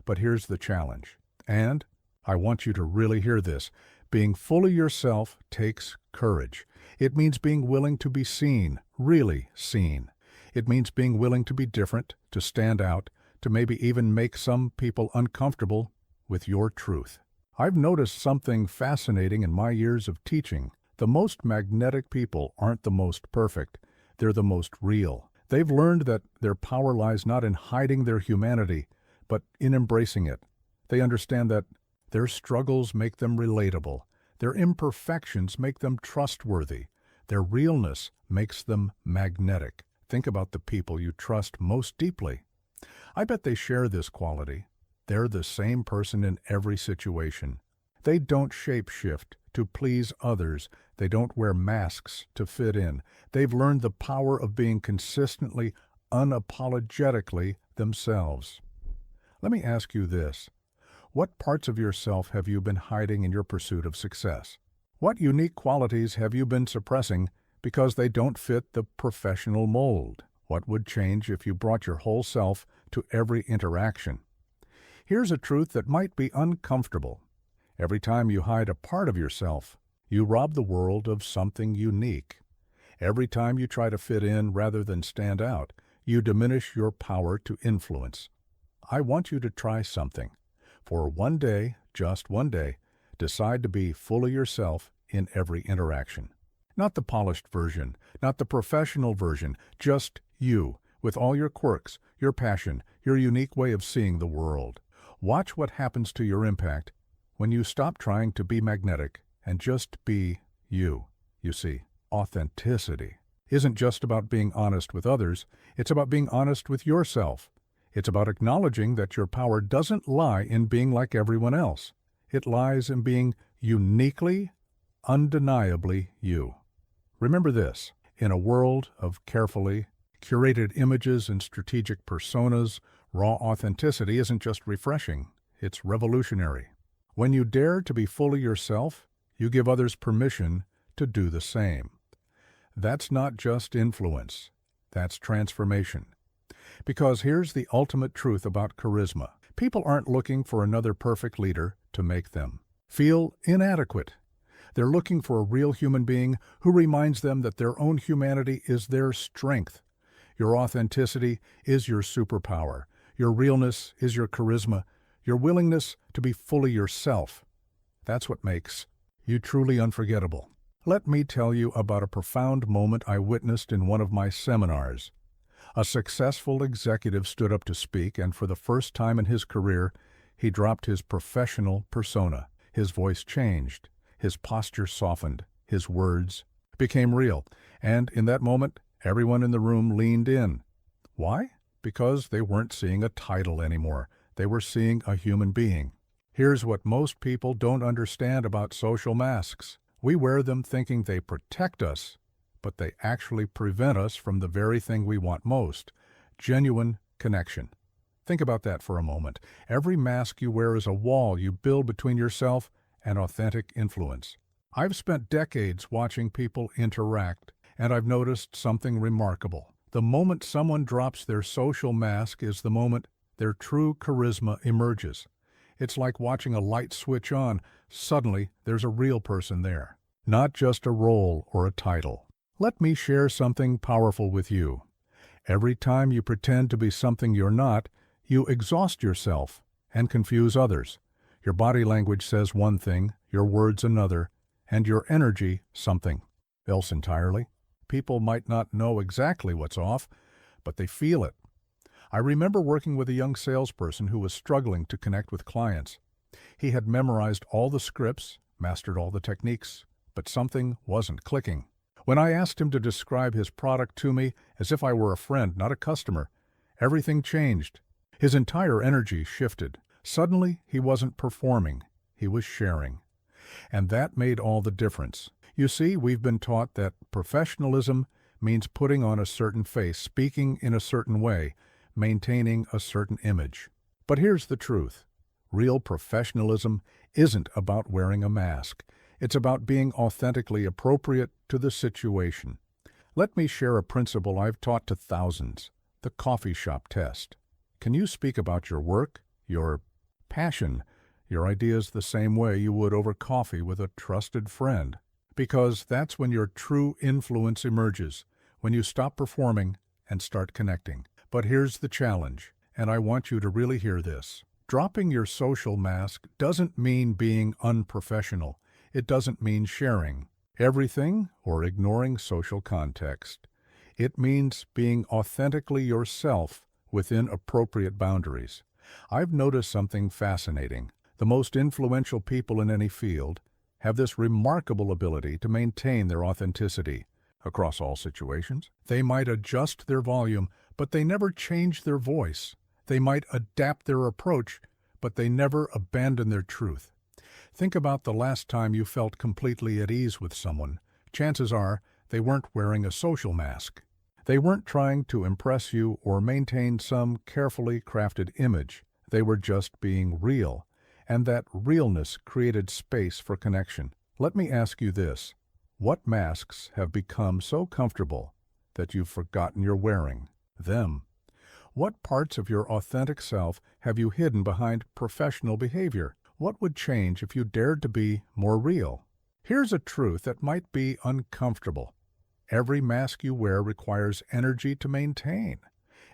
But here's the challenge. And I want you to really hear this. Being fully yourself takes courage. It means being willing to be seen, really seen. It means being willing to be different, to stand out, to maybe even make some people uncomfortable with your truth. I've noticed something fascinating in my years of teaching. The most magnetic people aren't the most perfect. They're the most real. They've learned that their power lies not in hiding their humanity, but in embracing it. They understand that their struggles make them relatable. Their imperfections make them trustworthy. Their realness makes them magnetic. Think about the people you trust most deeply. I bet they share this quality. They're the same person in every situation. They don't shape-shift to please others. They don't wear masks to fit in. They've learned the power of being consistently, unapologetically themselves. Let me ask you this. What parts of yourself have you been hiding in your pursuit of success? What unique qualities have you been suppressing because they don't fit the professional mold? What would change if you brought your whole self to every interaction? Here's a truth that might be uncomfortable. Every time you hide a part of yourself, you rob the world of something unique. Every time you try to fit in rather than stand out, you diminish your power to influence. I want you to try something. For one day, just one day, decide to be fully yourself in every interaction. Not the polished version, not the professional version, just you, with all your quirks, your passion, your unique way of seeing the world. Watch what happens to your impact when you stop trying to be magnetic and just be you. You see, authenticity isn't just about being honest with others, it's about being honest with yourself. It's about acknowledging that your power doesn't lie in being like everyone else. It lies in being uniquely, undeniably you. Remember this, in a world of carefully curated images and strategic personas, raw authenticity isn't just refreshing, it's revolutionary. When you dare to be fully yourself, you give others permission to do the same. That's not just influence. That's transformation. Because here's the ultimate truth about charisma. People aren't looking for another perfect leader to make them feel inadequate. They're looking for a real human being who reminds them that their own humanity is their strength. Your authenticity is your superpower. Your realness is your charisma. Your willingness to be fully yourself. That's what makes you truly unforgettable. Let me tell you about a profound moment I witnessed in one of my seminars. A successful executive stood up to speak, and for the first time in his career, he dropped his professional persona. His voice changed, his posture softened, his words became real, and in that moment, everyone in the room leaned in. Why? Because they weren't seeing a title anymore. They were seeing a human being. Here's what most people don't understand about social masks. We wear them thinking they protect us, but they actually prevent us from the very thing we want most, genuine connection. Think about that for a moment. Every mask you wear is a wall you build between yourself and authentic influence. I've spent decades watching people interact, and I've noticed something remarkable. The moment someone drops their social mask is the moment their true charisma emerges. It's like watching a light switch on. Suddenly, there's a real person there, not just a role or a title. Let me share something powerful with you. Every time you pretend to be something you're not, you exhaust yourself and confuse others. Your body language says one thing, your words another, and your energy something else entirely. People might not know exactly what's off, but they feel it. I remember working with a young salesperson who was struggling to connect with clients. He had memorized all the scripts, mastered all the techniques, but something wasn't clicking. When I asked him to describe his product to me as if I were a friend, not a customer, everything changed. His entire energy shifted. Suddenly, he wasn't performing, he was sharing. And that made all the difference. You see, we've been taught that professionalism means putting on a certain face, speaking in a certain way, maintaining a certain image. But here's the truth. Real professionalism isn't about wearing a mask. It's about being authentically appropriate to the situation. Let me share a principle I've taught to thousands, the coffee shop test. Can you speak about your work, your passion, your ideas the same way you would over coffee with a trusted friend? Because that's when your true influence emerges, when you stop performing and start connecting. But here's the challenge, and I want you to really hear this. Dropping your social mask doesn't mean being unprofessional. It doesn't mean sharing everything or ignoring social context. It means being authentically yourself within appropriate boundaries. I've noticed something fascinating. The most influential people in any field have this remarkable ability to maintain their authenticity across all situations. They might adjust their volume, but they never change their voice. They might adapt their approach, but they never abandon their truth. Think about the last time you felt completely at ease with someone. Chances are they weren't wearing a social mask. They weren't trying to impress you or maintain some carefully crafted image. They were just being real, and that realness created space for connection. Let me ask you this. What masks have become so comfortable that you've forgotten you're wearing them? What parts of your authentic self have you hidden behind professional behavior? What would change if you dared to be more real? Here's a truth that might be uncomfortable. Every mask you wear requires energy to maintain.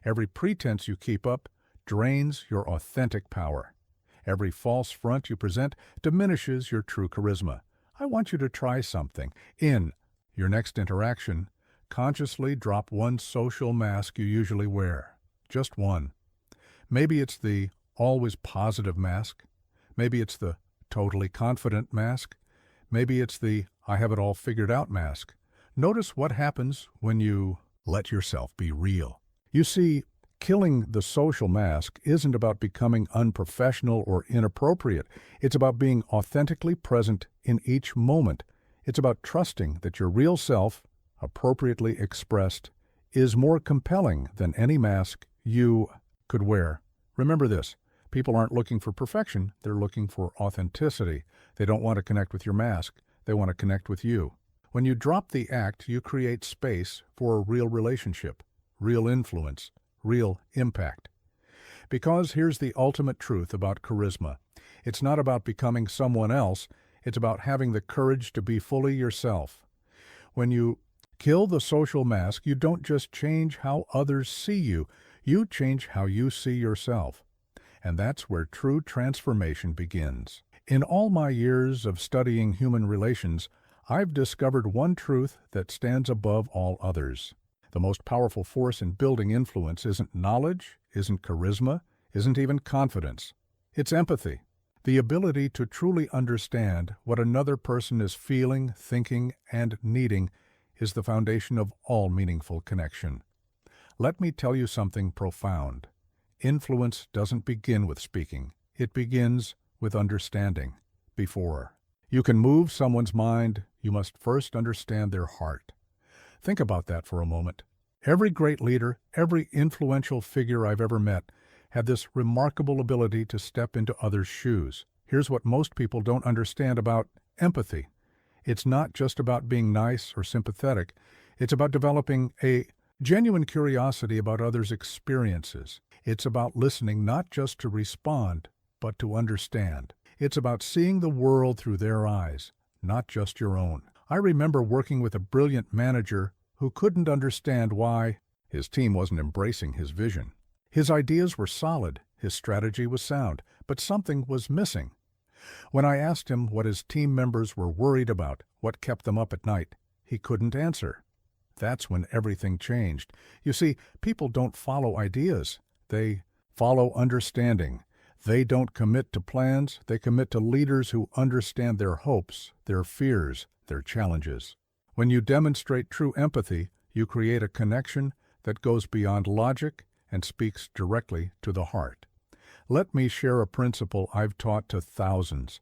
Every pretense you keep up drains your authentic power. Every false front you present diminishes your true charisma. I want you to try something. In your next interaction, consciously drop one social mask you usually wear. Just one. Maybe it's the always positive mask. Maybe it's the totally confident mask. Maybe it's the I have it all figured out mask. Notice what happens when you let yourself be real. You see, killing the social mask isn't about becoming unprofessional or inappropriate. It's about being authentically present in each moment. It's about trusting that your real self, appropriately expressed, is more compelling than any mask you could wear. Remember this. People aren't looking for perfection. They're looking for authenticity. They don't want to connect with your mask. They want to connect with you. When you drop the act, you create space for a real relationship, real influence, real impact. Because here's the ultimate truth about charisma. It's not about becoming someone else, it's about having the courage to be fully yourself. When you kill the social mask, you don't just change how others see you, you change how you see yourself. And that's where true transformation begins. In all my years of studying human relations, I've discovered one truth that stands above all others. The most powerful force in building influence isn't knowledge, isn't charisma, isn't even confidence. It's empathy. The ability to truly understand what another person is feeling, thinking, and needing is the foundation of all meaningful connection. Let me tell you something profound. Influence doesn't begin with speaking. It begins with understanding. Before you can move someone's mind, you must first understand their heart. Think about that for a moment. Every great leader, every influential figure I've ever met, had this remarkable ability to step into others' shoes. Here's what most people don't understand about empathy. It's not just about being nice or sympathetic. It's about developing a genuine curiosity about others' experiences. It's about listening not just to respond, but to understand. It's about seeing the world through their eyes, not just your own. I remember working with a brilliant manager who couldn't understand why his team wasn't embracing his vision. His ideas were solid, his strategy was sound, but something was missing. When I asked him what his team members were worried about, what kept them up at night, he couldn't answer. That's when everything changed. You see, people don't follow ideas. They follow understanding. They don't commit to plans. They commit to leaders who understand their hopes, their fears, their challenges. When you demonstrate true empathy, you create a connection that goes beyond logic and speaks directly to the heart. Let me share a principle I've taught to thousands.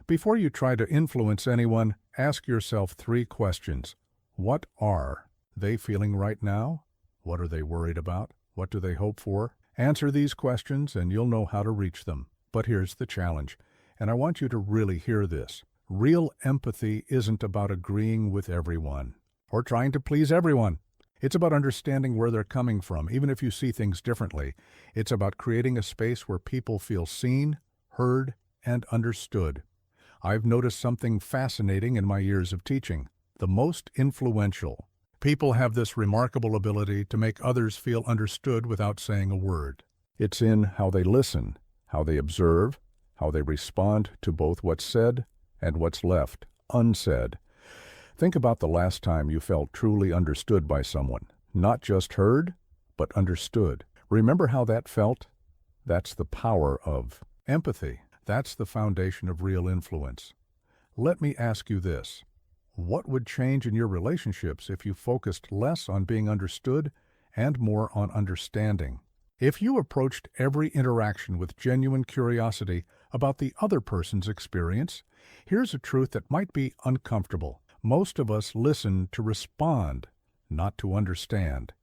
Before you try to influence anyone, ask yourself 3 questions. What are they feeling right now? What are they worried about? What do they hope for? Answer these questions and you'll know how to reach them. But here's the challenge, and I want you to really hear this. Real empathy isn't about agreeing with everyone or trying to please everyone. It's about understanding where they're coming from, even if you see things differently. It's about creating a space where people feel seen, heard, and understood. I've noticed something fascinating in my years of teaching. The most influential people have this remarkable ability to make others feel understood without saying a word. It's in how they listen, how they observe, how they respond to both what's said and what's left unsaid. Think about the last time you felt truly understood by someone. Not just heard, but understood. Remember how that felt? That's the power of empathy. That's the foundation of real influence. Let me ask you this. What would change in your relationships if you focused less on being understood and more on understanding? If you approached every interaction with genuine curiosity about the other person's experience, here's a truth that might be uncomfortable. Most of us listen to respond, not to understand.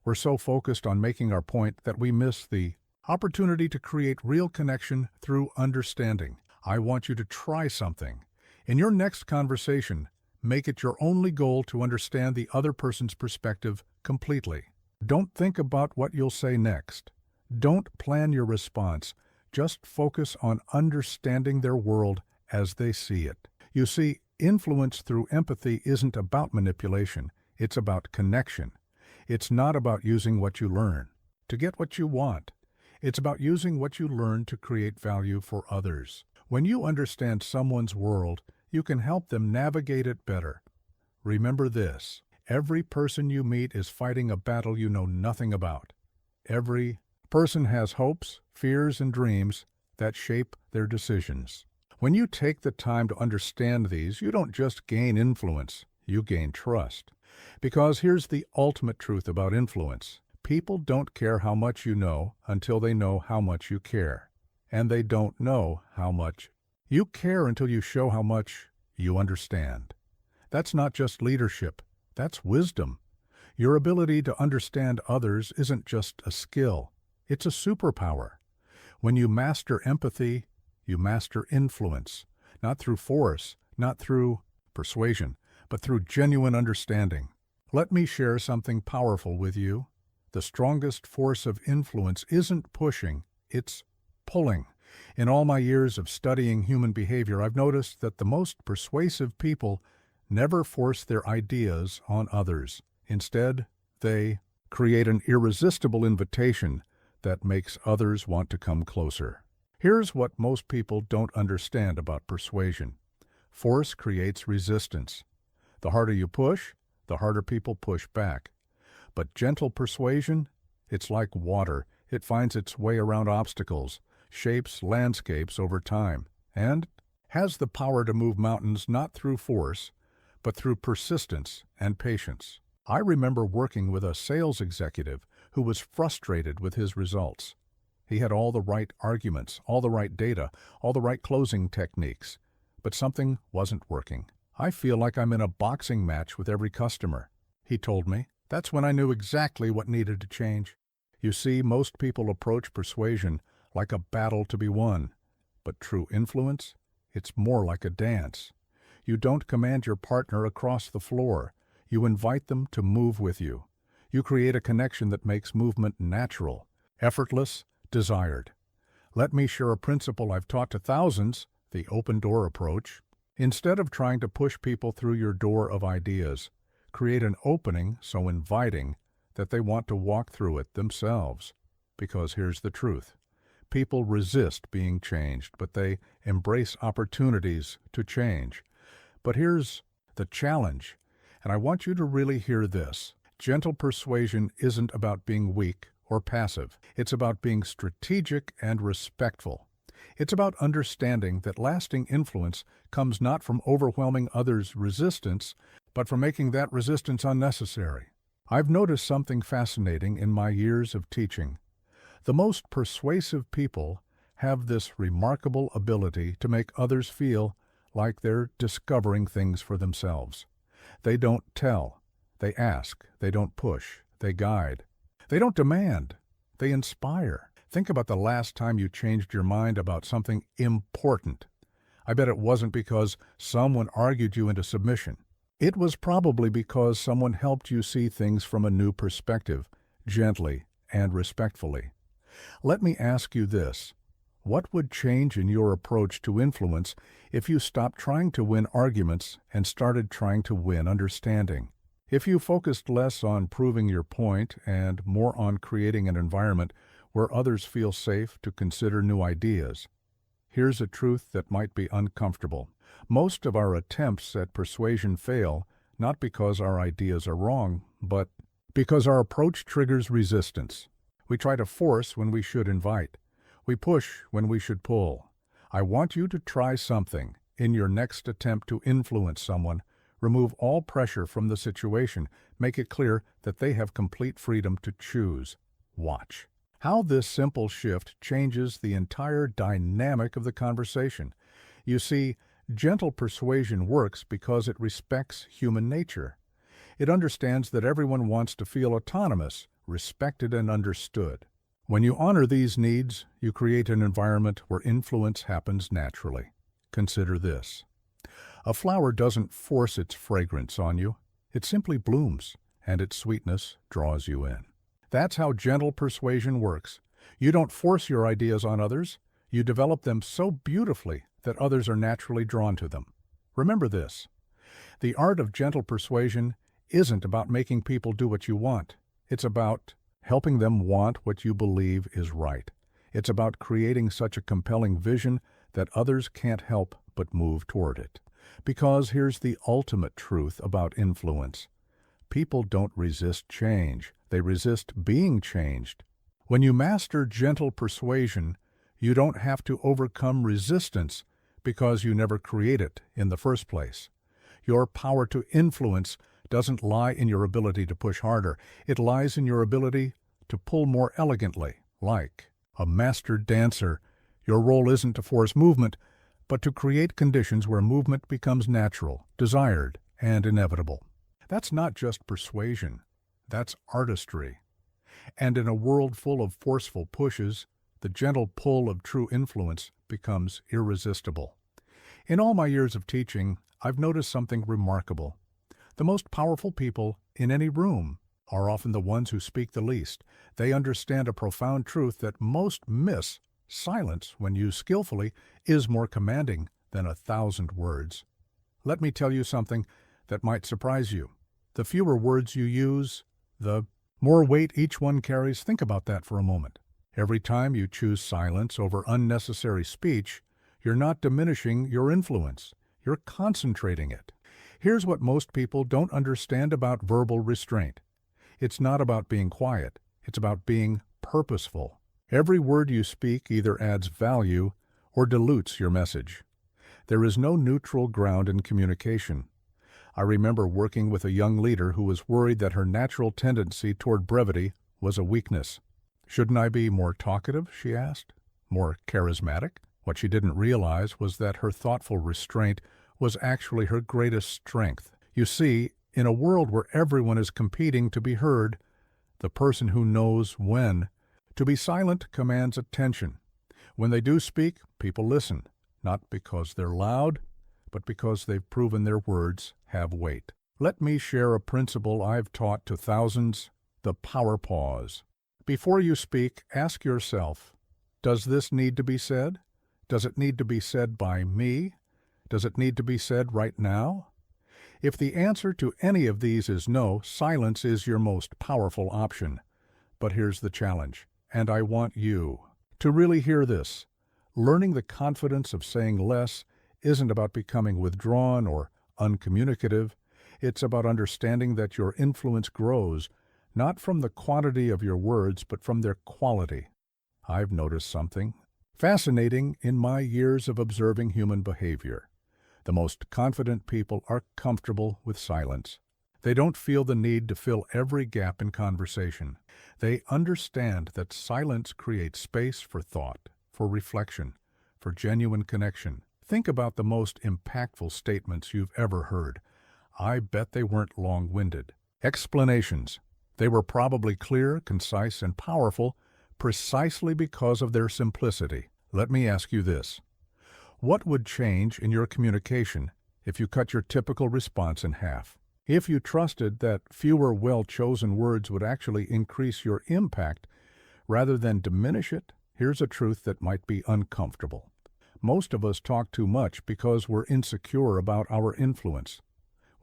We're so focused on making our point that we miss the opportunity to create real connection through understanding. I want you to try something. In your next conversation, make it your only goal to understand the other person's perspective completely. Don't think about what you'll say next. Don't plan your response. Just focus on understanding their world as they see it. You see, influence through empathy isn't about manipulation. It's about connection. It's not about using what you learn to get what you want. It's about using what you learn to create value for others. When you understand someone's world, you can help them navigate it better. Remember this: every person you meet is fighting a battle you know nothing about. Every person has hopes, fears, and dreams that shape their decisions. When you take the time to understand these, you don't just gain influence, you gain trust. Because here's the ultimate truth about influence. People don't care how much you know until they know how much you care. And they don't know how much you care until you show how much you understand. That's not just leadership, that's wisdom. Your ability to understand others isn't just a skill, it's a superpower. When you master empathy, you master influence, not through force, not through persuasion, but through genuine understanding. Let me share something powerful with you. The strongest force of influence isn't pushing, it's pulling. In all my years of studying human behavior, I've noticed that the most persuasive people never force their ideas on others. Instead, they create an irresistible invitation that makes others want to come closer. Here's what most people don't understand about persuasion. Force creates resistance. The harder you push, the harder people push back. But gentle persuasion, it's like water. It finds its way around obstacles, shapes landscapes over time, and has the power to move mountains not through force, but through persistence and patience. I remember working with a sales executive who was frustrated with his results. He had all the right arguments, all the right data, all the right closing techniques, but something wasn't working. "I feel like I'm in a boxing match with every customer," he told me. That's when I knew exactly what needed to change. You see, most people approach persuasion like a battle to be won, but true influence, it's more like a dance. You don't command your partner across the floor. You invite them to move with you. You create a connection that makes movement natural, effortless, desired. Let me share a principle I've taught to thousands, the open door approach. Instead of trying to push people through your door of ideas, create an opening so inviting that they want to walk through it themselves. Because here's the truth. People resist being changed, but they embrace opportunities to change. But here's the challenge, and I want you to really hear this. Gentle persuasion isn't about being weak or passive. It's about being strategic and respectful. It's about understanding that lasting influence comes not from overwhelming others' resistance, but from making that resistance unnecessary. I've noticed something fascinating in my years of teaching. The most persuasive people have this remarkable ability to make others feel like they're discovering things for themselves. They don't tell, they ask, they don't push, they guide. They don't demand, they inspire. Think about the last time you changed your mind about something important. I bet it wasn't because someone argued you into submission. It was probably because someone helped you see things from a new perspective, gently and respectfully. Let me ask you this. What would change in your approach to influence if you stopped trying to win arguments and started trying to win understanding? If you focused less on proving your point and more on creating an environment where others feel safe to consider new ideas? Here's a truth that might be uncomfortable. Most of our attempts at persuasion fail, not because our ideas are wrong, but because our approach triggers resistance. We try to force when we should invite. We push when we should pull. I want you to try something. In your next attempt to influence someone, remove all pressure from the situation. Make it clear that they have complete freedom to choose. Watch how this simple shift changes the entire dynamic of the conversation. You see, gentle persuasion works because it respects human nature. It understands that everyone wants to feel autonomous, respected, and understood. When you honor these needs, you create an environment where influence happens naturally. Consider this. A flower doesn't force its fragrance on you. It simply blooms, and its sweetness draws you in. That's how gentle persuasion works. You don't force your ideas on others. You develop them so beautifully that others are naturally drawn to them. Remember this. The art of gentle persuasion isn't about making people do what you want. It's about helping them want what you believe is right. It's about creating such a compelling vision that others can't help but move toward it. Because here's the ultimate truth about influence. People don't resist change. They resist being changed. When you master gentle persuasion, you don't have to overcome resistance because you never create it in the first place. Your power to influence doesn't lie in your ability to push harder. It lies in your ability to pull more elegantly. Like a master dancer, your role isn't to force movement, but to create conditions where movement becomes natural, desired, and inevitable. That's not just persuasion. That's artistry. And in a world full of forceful pushes, the gentle pull of true influence becomes irresistible. In all my years of teaching, I've noticed something remarkable. The most powerful people in any room are often the ones who speak the least. They understand a profound truth that most miss. Silence, when used skillfully, is more commanding than 1,000 words. Let me tell you something that might surprise you. The fewer words you use, the more weight each one carries. Think about that for a moment. Every time you choose silence over unnecessary speech, you're not diminishing your influence. You're concentrating it. Here's what most people don't understand about verbal restraint. It's not about being quiet. It's about being purposeful. Every word you speak either adds value or dilutes your message. There is no neutral ground in communication. I remember working with a young leader who was worried that her natural tendency toward brevity was a weakness. "Shouldn't I be more talkative?" she asked. "More charismatic?" What she didn't realize was that her thoughtful restraint was actually her greatest strength. You see, in a world where everyone is competing to be heard, the person who knows when to be silent commands attention. When they do speak, people listen, not because they're loud, but because they've proven their words have weight. Let me share a principle I've taught to thousands: the power pause. Before you speak, ask yourself, does this need to be said? Does it need to be said by me? Does it need to be said right now? If the answer to any of these is no, silence is your most powerful option. But here's the challenge, and I want you to really hear this. Learning the confidence of saying less isn't about becoming withdrawn or uncommunicative. It's about understanding that your influence grows, not from the quantity of your words, but from their quality. I've noticed something fascinating in my years of observing human behavior. The most confident people are comfortable with silence. They don't feel the need to fill every gap in conversation. They understand that silence creates space for thought, for reflection, for genuine connection. Think about the most impactful statements you've ever heard. I bet they weren't long-winded. Explanations. They were probably clear, concise, and powerful precisely because of their simplicity. Let me ask you this. What would change in your communication if you cut your typical response in half? If you trusted that fewer well-chosen words would actually increase your impact rather than diminish it? Here's a truth that might be uncomfortable. Most of us talk too much because we're insecure about our influence.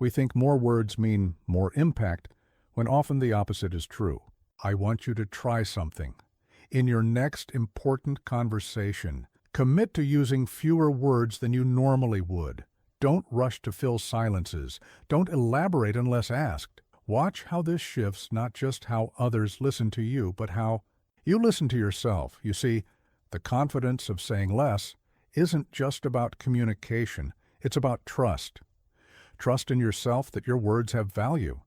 We think more words mean more impact, when often the opposite is true. I want you to try something. In your next important conversation, commit to using fewer words than you normally would. Don't rush to fill silences. Don't elaborate unless asked. Watch how this shifts not just how others listen to you, but how you listen to yourself. You see, the confidence of saying less isn't just about communication. It's about trust. Trust in yourself that your words have value.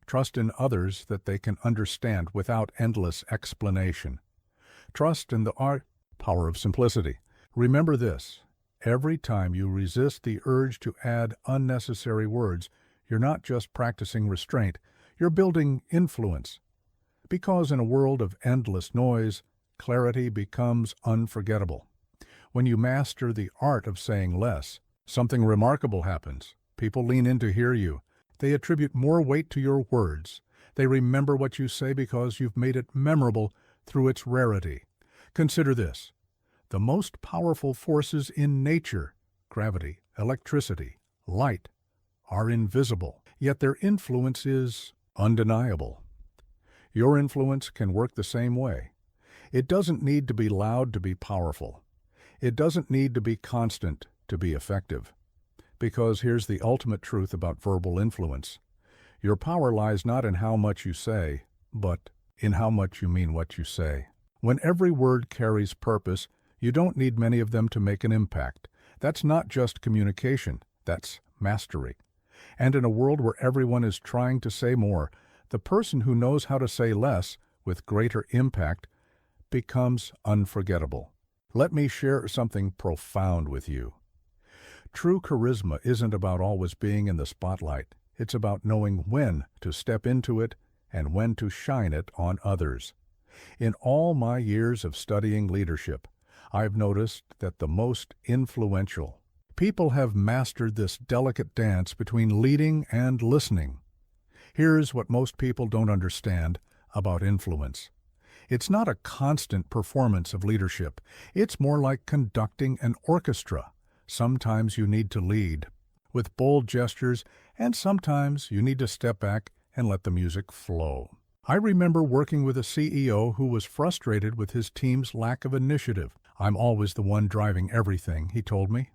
Trust in others that they can understand without endless explanation. Trust in the power of simplicity. Remember this. Every time you resist the urge to add unnecessary words, you're not just practicing restraint, you're building influence. Because in a world of endless noise, clarity becomes unforgettable. When you master the art of saying less, something remarkable happens. People lean in to hear you. They attribute more weight to your words. They remember what you say because you've made it memorable through its rarity. Consider this. The most powerful forces in nature, gravity, electricity, light, are invisible, yet their influence is undeniable. Your influence can work the same way. It doesn't need to be loud to be powerful. It doesn't need to be constant to be effective. Because here's the ultimate truth about verbal influence. Your power lies not in how much you say, but in how much you mean what you say. When every word carries purpose, you don't need many of them to make an impact. That's not just communication, that's mastery. And in a world where everyone is trying to say more, the person who knows how to say less with greater impact becomes unforgettable. Let me share something profound with you. True charisma isn't about always being in the spotlight. It's about knowing when to step into it and when to shine it on others. In all my years of studying leadership, I've noticed that the most influential People have mastered this delicate dance between leading and listening. Here's what most people don't understand about influence. It's not a constant performance of leadership. It's more like conducting an orchestra. Sometimes you need to lead with bold gestures, and sometimes you need to step back and let the music flow. I remember working with a CEO who was frustrated with his team's lack of initiative. "I'm always the one driving everything," he told me.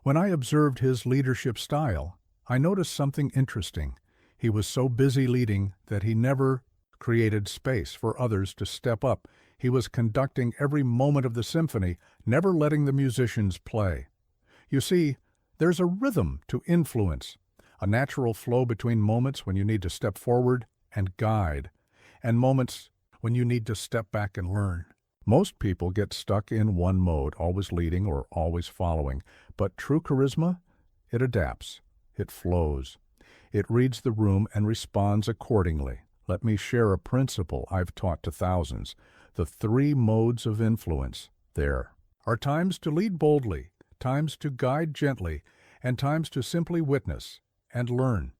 When I observed his leadership style, I noticed something interesting. He was so busy leading that he never created space for others to step up. He was conducting every moment of the symphony, never letting the musicians play. You see, there's a rhythm to influence, a natural flow between moments when you need to step forward and guide, and moments when you need to step back and learn. Most people get stuck in one mode, always leading or always following, but true charisma, it adapts, it flows. It reads the room and responds accordingly. Let me share a principle I've taught to thousands. The 3 modes of influence. There are times to lead boldly, times to guide gently, and times to simply witness and learn.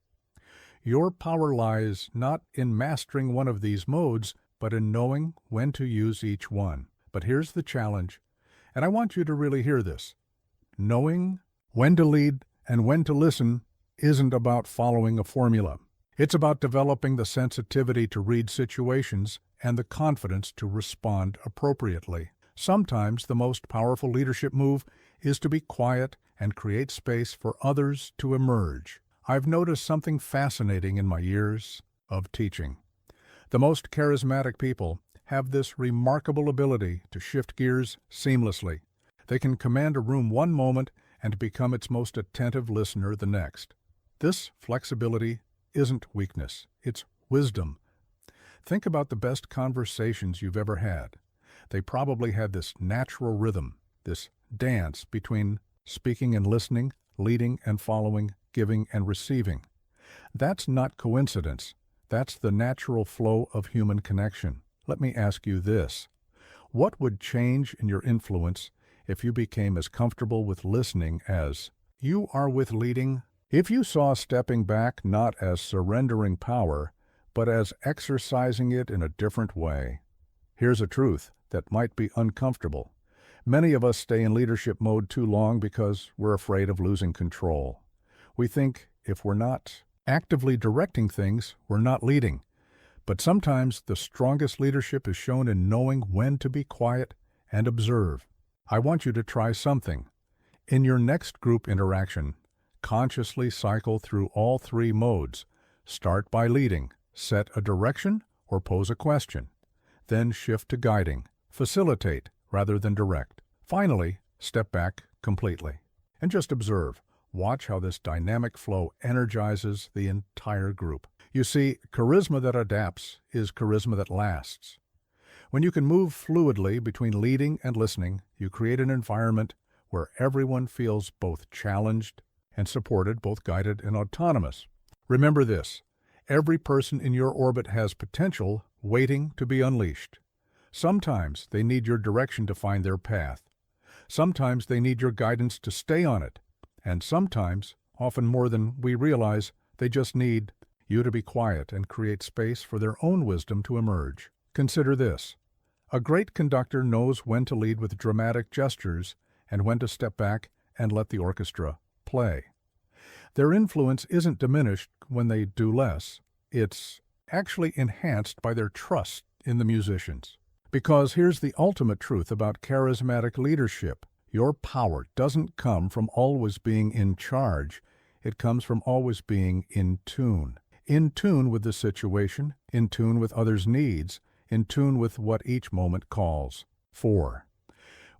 Your power lies not in mastering one of these modes, but in knowing when to use each one. But here's the challenge, and I want you to really hear this. Knowing when to lead and when to listen isn't about following a formula. It's about developing the sensitivity to read situations and the confidence to respond appropriately. Sometimes the most powerful leadership move is to be quiet and create space for others to emerge. I've noticed something fascinating in my years of teaching. The most charismatic people have this remarkable ability to shift gears seamlessly. They can command a room one moment and become its most attentive listener the next. This flexibility isn't weakness, it's wisdom. Think about the best conversations you've ever had. They probably had this natural rhythm, this dance between speaking and listening, leading and following, giving and receiving. That's not coincidence. That's the natural flow of human connection. Let me ask you this. What would change in your influence if you became as comfortable with listening as you are with leading? If you saw stepping back not as surrendering power, but as exercising it in a different way. Here's a truth that might be uncomfortable. Many of us stay in leadership mode too long because we're afraid of losing control. We think if we're not actively directing things, we're not leading. But sometimes the strongest leadership is shown in knowing when to be quiet and observe. I want you to try something. In your next group interaction, consciously cycle through all 3 modes. Start by leading, set a direction, or pose a question. Then shift to guiding, facilitate rather than direct. Finally, step back completely. And just observe. Watch how this dynamic flow energizes the entire group. You see, charisma that adapts is charisma that lasts. When you can move fluidly between leading and listening, you create an environment where everyone feels both challenged and supported, both guided and autonomous. Remember this, every person in your orbit has potential waiting to be unleashed. Sometimes they need your direction to find their path. Sometimes they need your guidance to stay on it. And sometimes, often more than we realize, they just need you to be quiet and create space for their own wisdom to emerge. Consider this. A great conductor knows when to lead with dramatic gestures and when to step back and let the orchestra play. Their influence isn't diminished when they do less. It's actually enhanced by their trust in the musicians. Because here's the ultimate truth about charismatic leadership. Your power doesn't come from always being in charge. It comes from always being in tune with the situation, in tune with others' needs, in tune with what each moment calls for.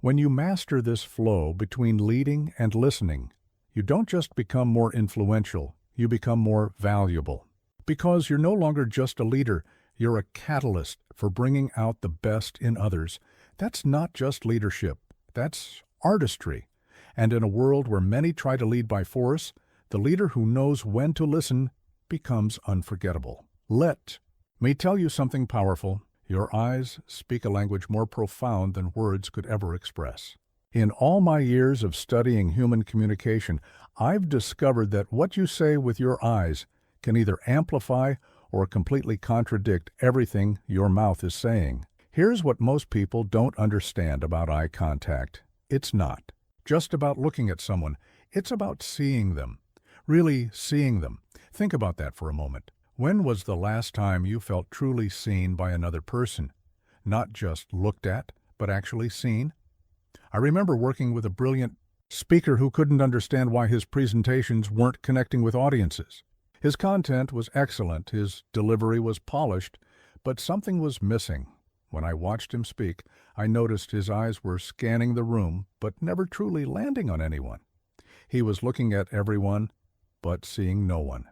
When you master this flow between leading and listening, you don't just become more influential, you become more valuable. Because you're no longer just a leader, you're a catalyst for bringing out the best in others. That's not just leadership, that's artistry. And in a world where many try to lead by force, the leader who knows when to listen becomes unforgettable. Let me tell you something powerful. Your eyes speak a language more profound than words could ever express. In all my years of studying human communication, I've discovered that what you say with your eyes can either amplify or completely contradict everything your mouth is saying. Here's what most people don't understand about eye contact. It's not just about looking at someone, it's about seeing them. Really seeing them. Think about that for a moment. When was the last time you felt truly seen by another person? Not just looked at, but actually seen? I remember working with a brilliant speaker who couldn't understand why his presentations weren't connecting with audiences. His content was excellent, his delivery was polished, but something was missing. When I watched him speak, I noticed his eyes were scanning the room, but never truly landing on anyone. He was looking at everyone, but seeing no one.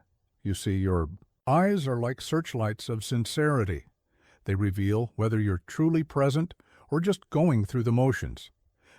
You see, your eyes are like searchlights of sincerity. They reveal whether you're truly present or just going through the motions.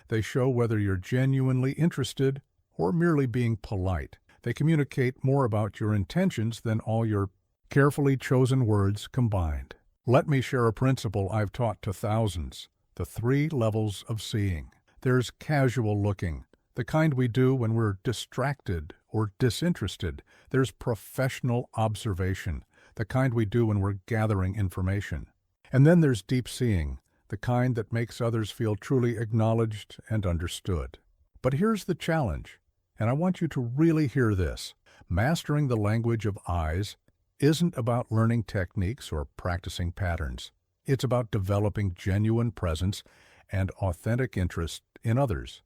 They show whether you're genuinely interested or merely being polite. They communicate more about your intentions than all your carefully chosen words combined. Let me share a principle I've taught to thousands: the 3 levels of seeing. There's casual looking, the kind we do when we're distracted or disinterested. There's professional observation, the kind we do when we're gathering information. And then there's deep seeing, the kind that makes others feel truly acknowledged and understood. But here's the challenge, and I want you to really hear this. Mastering the language of eyes isn't about learning techniques or practicing patterns. It's about developing genuine presence and authentic interest in others.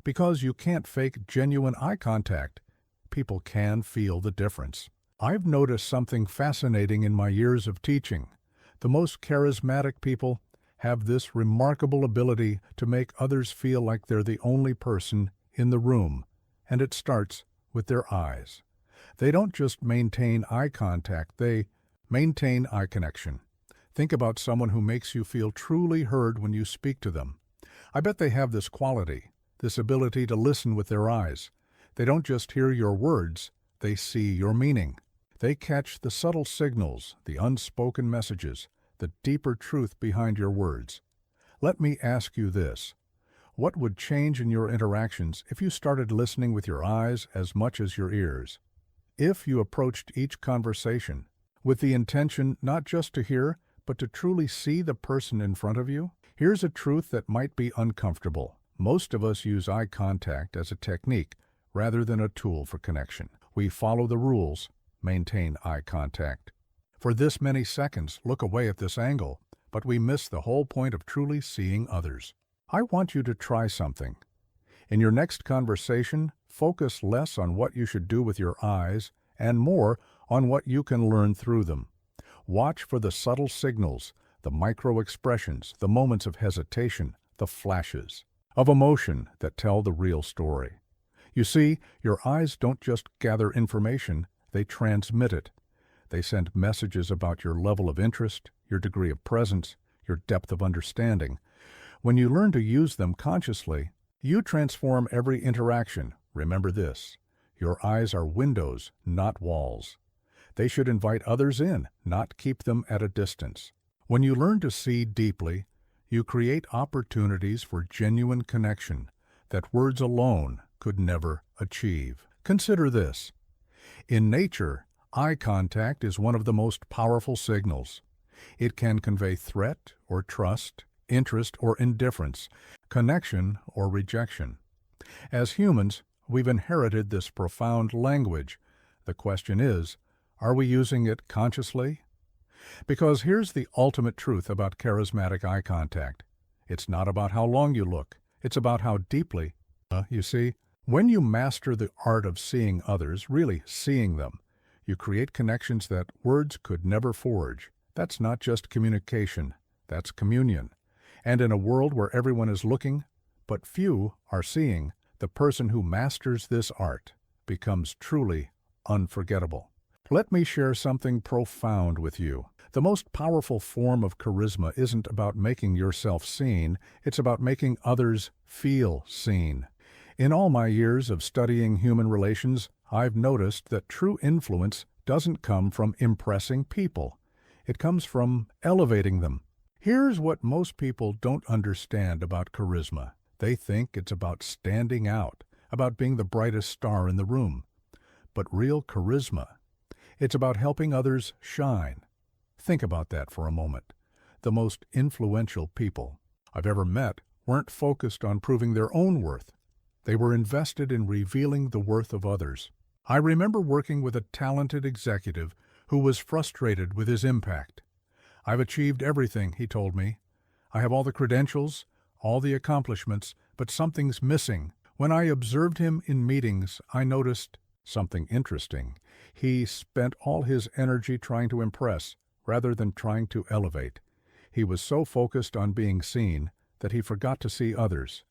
Because you can't fake genuine eye contact, people can feel the difference. I've noticed something fascinating in my years of teaching. The most charismatic people have this remarkable ability to make others feel like they're the only person in the room, and it starts with their eyes. They don't just maintain eye contact, they maintain eye connection. Think about someone who makes you feel truly heard when you speak to them. I bet they have this quality, this ability to listen with their eyes. They don't just hear your words, they see your meaning. They catch the subtle signals, the unspoken messages, the deeper truth behind your words. Let me ask you this. What would change in your interactions if you started listening with your eyes as much as your ears? If you approached each conversation with the intention not just to hear, but to truly see the person in front of you? Here's a truth that might be uncomfortable. Most of us use eye contact as a technique rather than a tool for connection. We follow the rules, maintain eye contact. For this many seconds, look away at this angle, but we miss the whole point of truly seeing others. I want you to try something. In your next conversation, focus less on what you should do with your eyes and more on what you can learn through them. Watch for the subtle signals, the micro-expressions, the moments of hesitation, the flashes of emotion that tell the real story. You see, your eyes don't just gather information, they transmit it. They send messages about your level of interest, your degree of presence, your depth of understanding. When you learn to use them consciously, you transform every interaction. Remember this: your eyes are windows, not walls. They should invite others in, not keep them at a distance. When you learn to see deeply, you create opportunities for genuine connection that words alone could never achieve. Consider this. In nature, eye contact is one of the most powerful signals. It can convey threat or trust, interest or indifference, connection or rejection. As humans, we've inherited this profound language. The question is, are we using it consciously? Because here's the ultimate truth about charismatic eye contact. It's not about how long you look. It's about how deeply. You see, when you master the art of seeing others, really seeing them, you create connections that words could never forge. That's not just communication, that's communion. And in a world where everyone is looking, but few are seeing, the person who masters this art becomes truly unforgettable. Let me share something profound with you. The most powerful form of charisma isn't about making yourself seen, it's about making others feel seen. In all my years of studying human relations, I've noticed that true influence doesn't come from impressing people. It comes from elevating them. Here's what most people don't understand about charisma. They think it's about standing out, about being the brightest star in the room. But real charisma, it's about helping others shine. Think about that for a moment. The most influential people I've ever met weren't focused on proving their own worth. They were invested in revealing the worth of others. I remember working with a talented executive who was frustrated with his impact. "I've achieved everything," he told me. "I have all the credentials, all the accomplishments, but something's missing." When I observed him in meetings, I noticed something interesting. He spent all his energy trying to impress, rather than trying to elevate. He was so focused on being seen that he forgot to see others.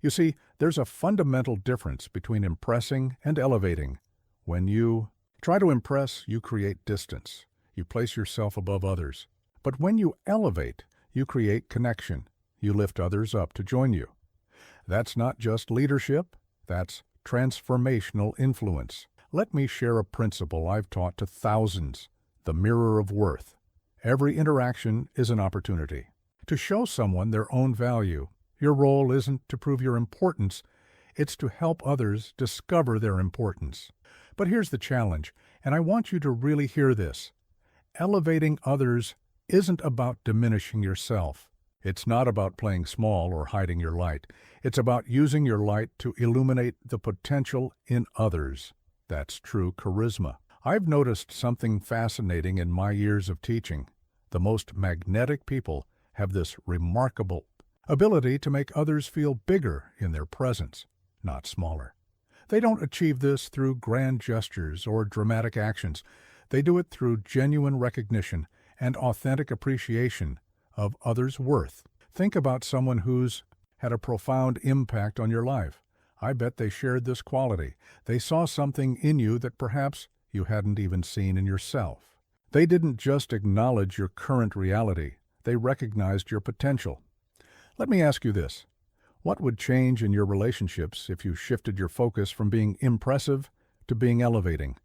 You see, there's a fundamental difference between impressing and elevating. When you try to impress, you create distance. You place yourself above others. But when you elevate, you create connection. You lift others up to join you. That's not just leadership, that's transformational influence. Let me share a principle I've taught to thousands, the mirror of worth. Every interaction is an opportunity to show someone their own value. Your role isn't to prove your importance, it's to help others discover their importance. But here's the challenge, and I want you to really hear this. Elevating others isn't about diminishing yourself. It's not about playing small or hiding your light. It's about using your light to illuminate the potential in others. That's true charisma. I've noticed something fascinating in my years of teaching. The most magnetic people have this remarkable ability to make others feel bigger in their presence, not smaller. They don't achieve this through grand gestures or dramatic actions. They do it through genuine recognition and authentic appreciation of others' worth. Think about someone who's had a profound impact on your life. I bet they shared this quality. They saw something in you that perhaps you hadn't even seen in yourself. They didn't just acknowledge your current reality. They recognized your potential. Let me ask you this. What would change in your relationships if you shifted your focus from being impressive to being elevating?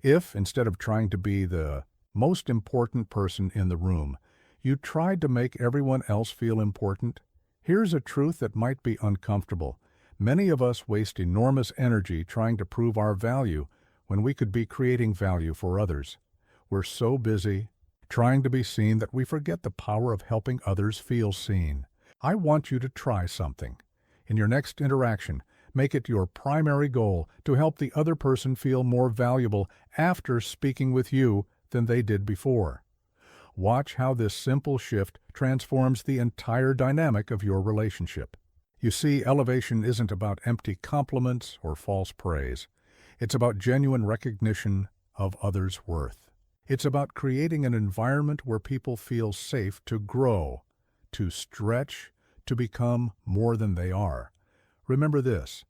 If, instead of trying to be the most important person in the room, you tried to make everyone else feel important? Here's a truth that might be uncomfortable. Many of us waste enormous energy trying to prove our value when we could be creating value for others. We're so busy trying to be seen that we forget the power of helping others feel seen. I want you to try something. In your next interaction, make it your primary goal to help the other person feel more valuable after speaking with you than they did before. Watch how this simple shift transforms the entire dynamic of your relationship. You see, elevation isn't about empty compliments or false praise. It's about genuine recognition of others' worth. It's about creating an environment where people feel safe to grow, to stretch, to become more than they are. Remember this,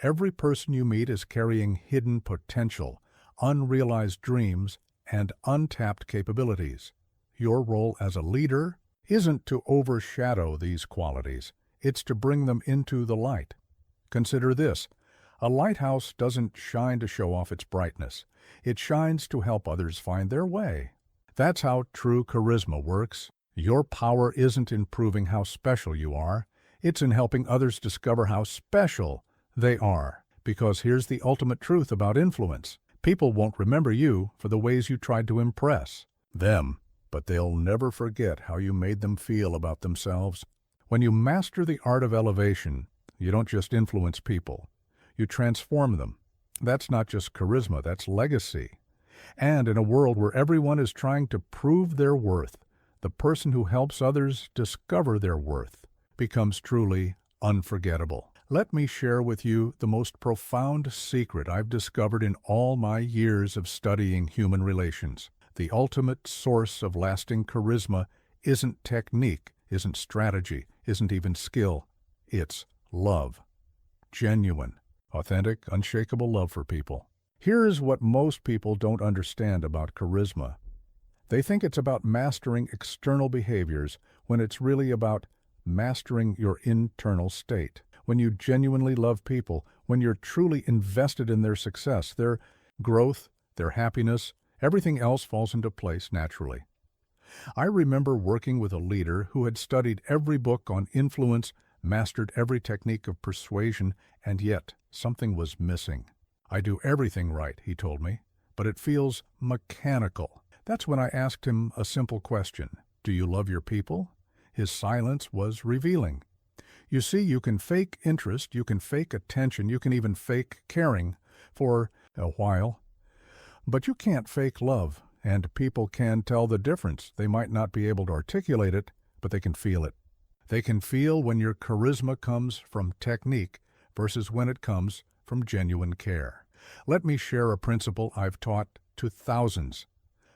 every person you meet is carrying hidden potential, unrealized dreams, and untapped capabilities. Your role as a leader isn't to overshadow these qualities. It's to bring them into the light. Consider this. A lighthouse doesn't shine to show off its brightness. It shines to help others find their way. That's how true charisma works. Your power isn't in proving how special you are. It's in helping others discover how special they are. Because here's the ultimate truth about influence. People won't remember you for the ways you tried to impress them, but they'll never forget how you made them feel about themselves. When you master the art of elevation, you don't just influence people. You transform them. That's not just charisma, that's legacy. And in a world where everyone is trying to prove their worth, the person who helps others discover their worth becomes truly unforgettable. Let me share with you the most profound secret I've discovered in all my years of studying human relations. The ultimate source of lasting charisma isn't technique, isn't strategy, isn't even skill. It's love. Genuine, authentic, unshakable love for people. Here's what most people don't understand about charisma. They think it's about mastering external behaviors when it's really about mastering your internal state. When you genuinely love people, when you're truly invested in their success, their growth, their happiness, everything else falls into place naturally. I remember working with a leader who had studied every book on influence, mastered every technique of persuasion, and yet something was missing. "I do everything right," he told me, "but it feels mechanical." That's when I asked him a simple question: "Do you love your people?" His silence was revealing. You see, you can fake interest, you can fake attention, you can even fake caring for a while, but you can't fake love, and people can tell the difference. They might not be able to articulate it, but they can feel it. They can feel when your charisma comes from technique versus when it comes from genuine care. Let me share a principle I've taught to thousands: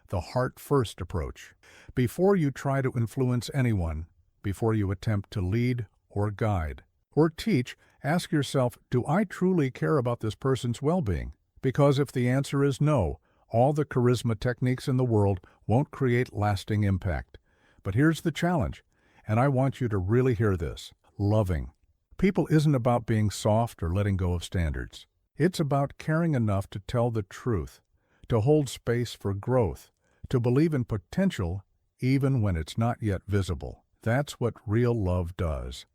the heart-first approach. Before you try to influence anyone, before you attempt to lead or guide or teach, ask yourself, do I truly care about this person's well-being? Because if the answer is no, all the charisma techniques in the world won't create lasting impact. But here's the challenge, and I want you to really hear this: loving people isn't about being soft or letting go of standards. It's about caring enough to tell the truth, to hold space for growth, to believe in potential even when it's not yet visible. That's what real love does.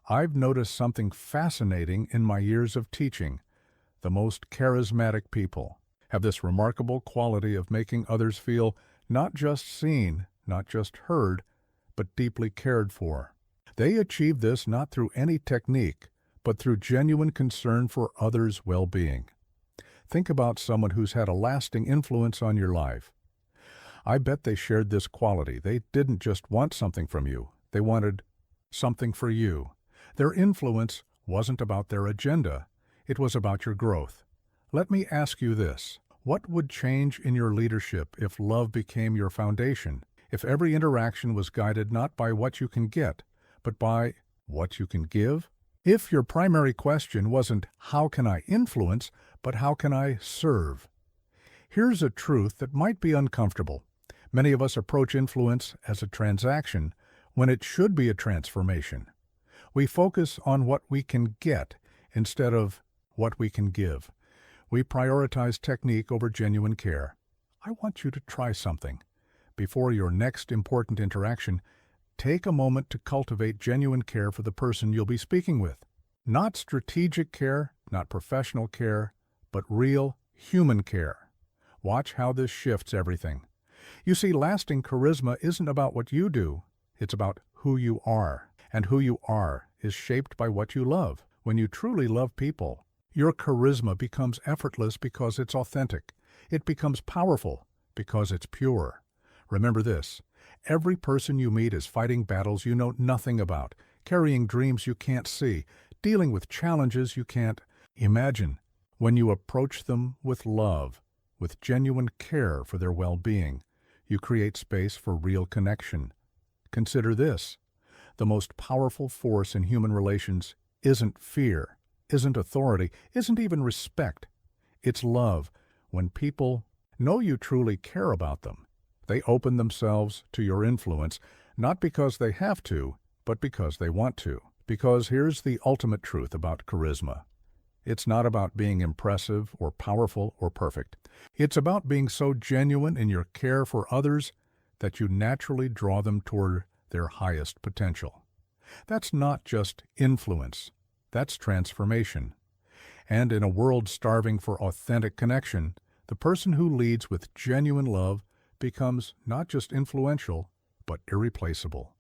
I've noticed something fascinating in my years of teaching. The most charismatic people have this remarkable quality of making others feel not just seen, not just heard, but deeply cared for. They achieve this not through any technique, but through genuine concern for others' well-being. Think about someone who's had a lasting influence on your life. I bet they shared this quality. They didn't just want something from you. They wanted something for you. Their influence wasn't about their agenda. It was about your growth. Let me ask you this: what would change in your leadership if love became your foundation? If every interaction was guided not by what you can get, but by what you can give? If your primary question wasn't how can I influence, but how can I serve? Here's a truth that might be uncomfortable. Many of us approach influence as a transaction when it should be a transformation. We focus on what we can get instead of what we can give. We prioritize technique over genuine care. I want you to try something. Before your next important interaction, take a moment to cultivate genuine care for the person you'll be speaking with. Not strategic care, not professional care, but real human care. Watch how this shifts everything. You see, lasting charisma isn't about what you do, it's about who you are. And who you are is shaped by what you love. When you truly love people, your charisma becomes effortless because it's authentic. It becomes powerful because it's pure. Remember this: every person you meet is fighting battles you know nothing about, carrying dreams you can't see, dealing with challenges you can't imagine. When you approach them with love, with genuine care for their well-being, you create space for real connection. Consider this: the most powerful force in human relations isn't fear, isn't authority, isn't even respect. It's love. When people know you truly care about them, they open themselves to your influence, not because they have to, but because they want to. Because here's the ultimate truth about charisma: it's not about being impressive or powerful or perfect. It's about being so genuine in your care for others that you naturally draw them toward their highest potential. That's not just influence, that's transformation. And in a world starving for authentic connection, the person who leads with genuine love becomes not just influential, but irreplaceable.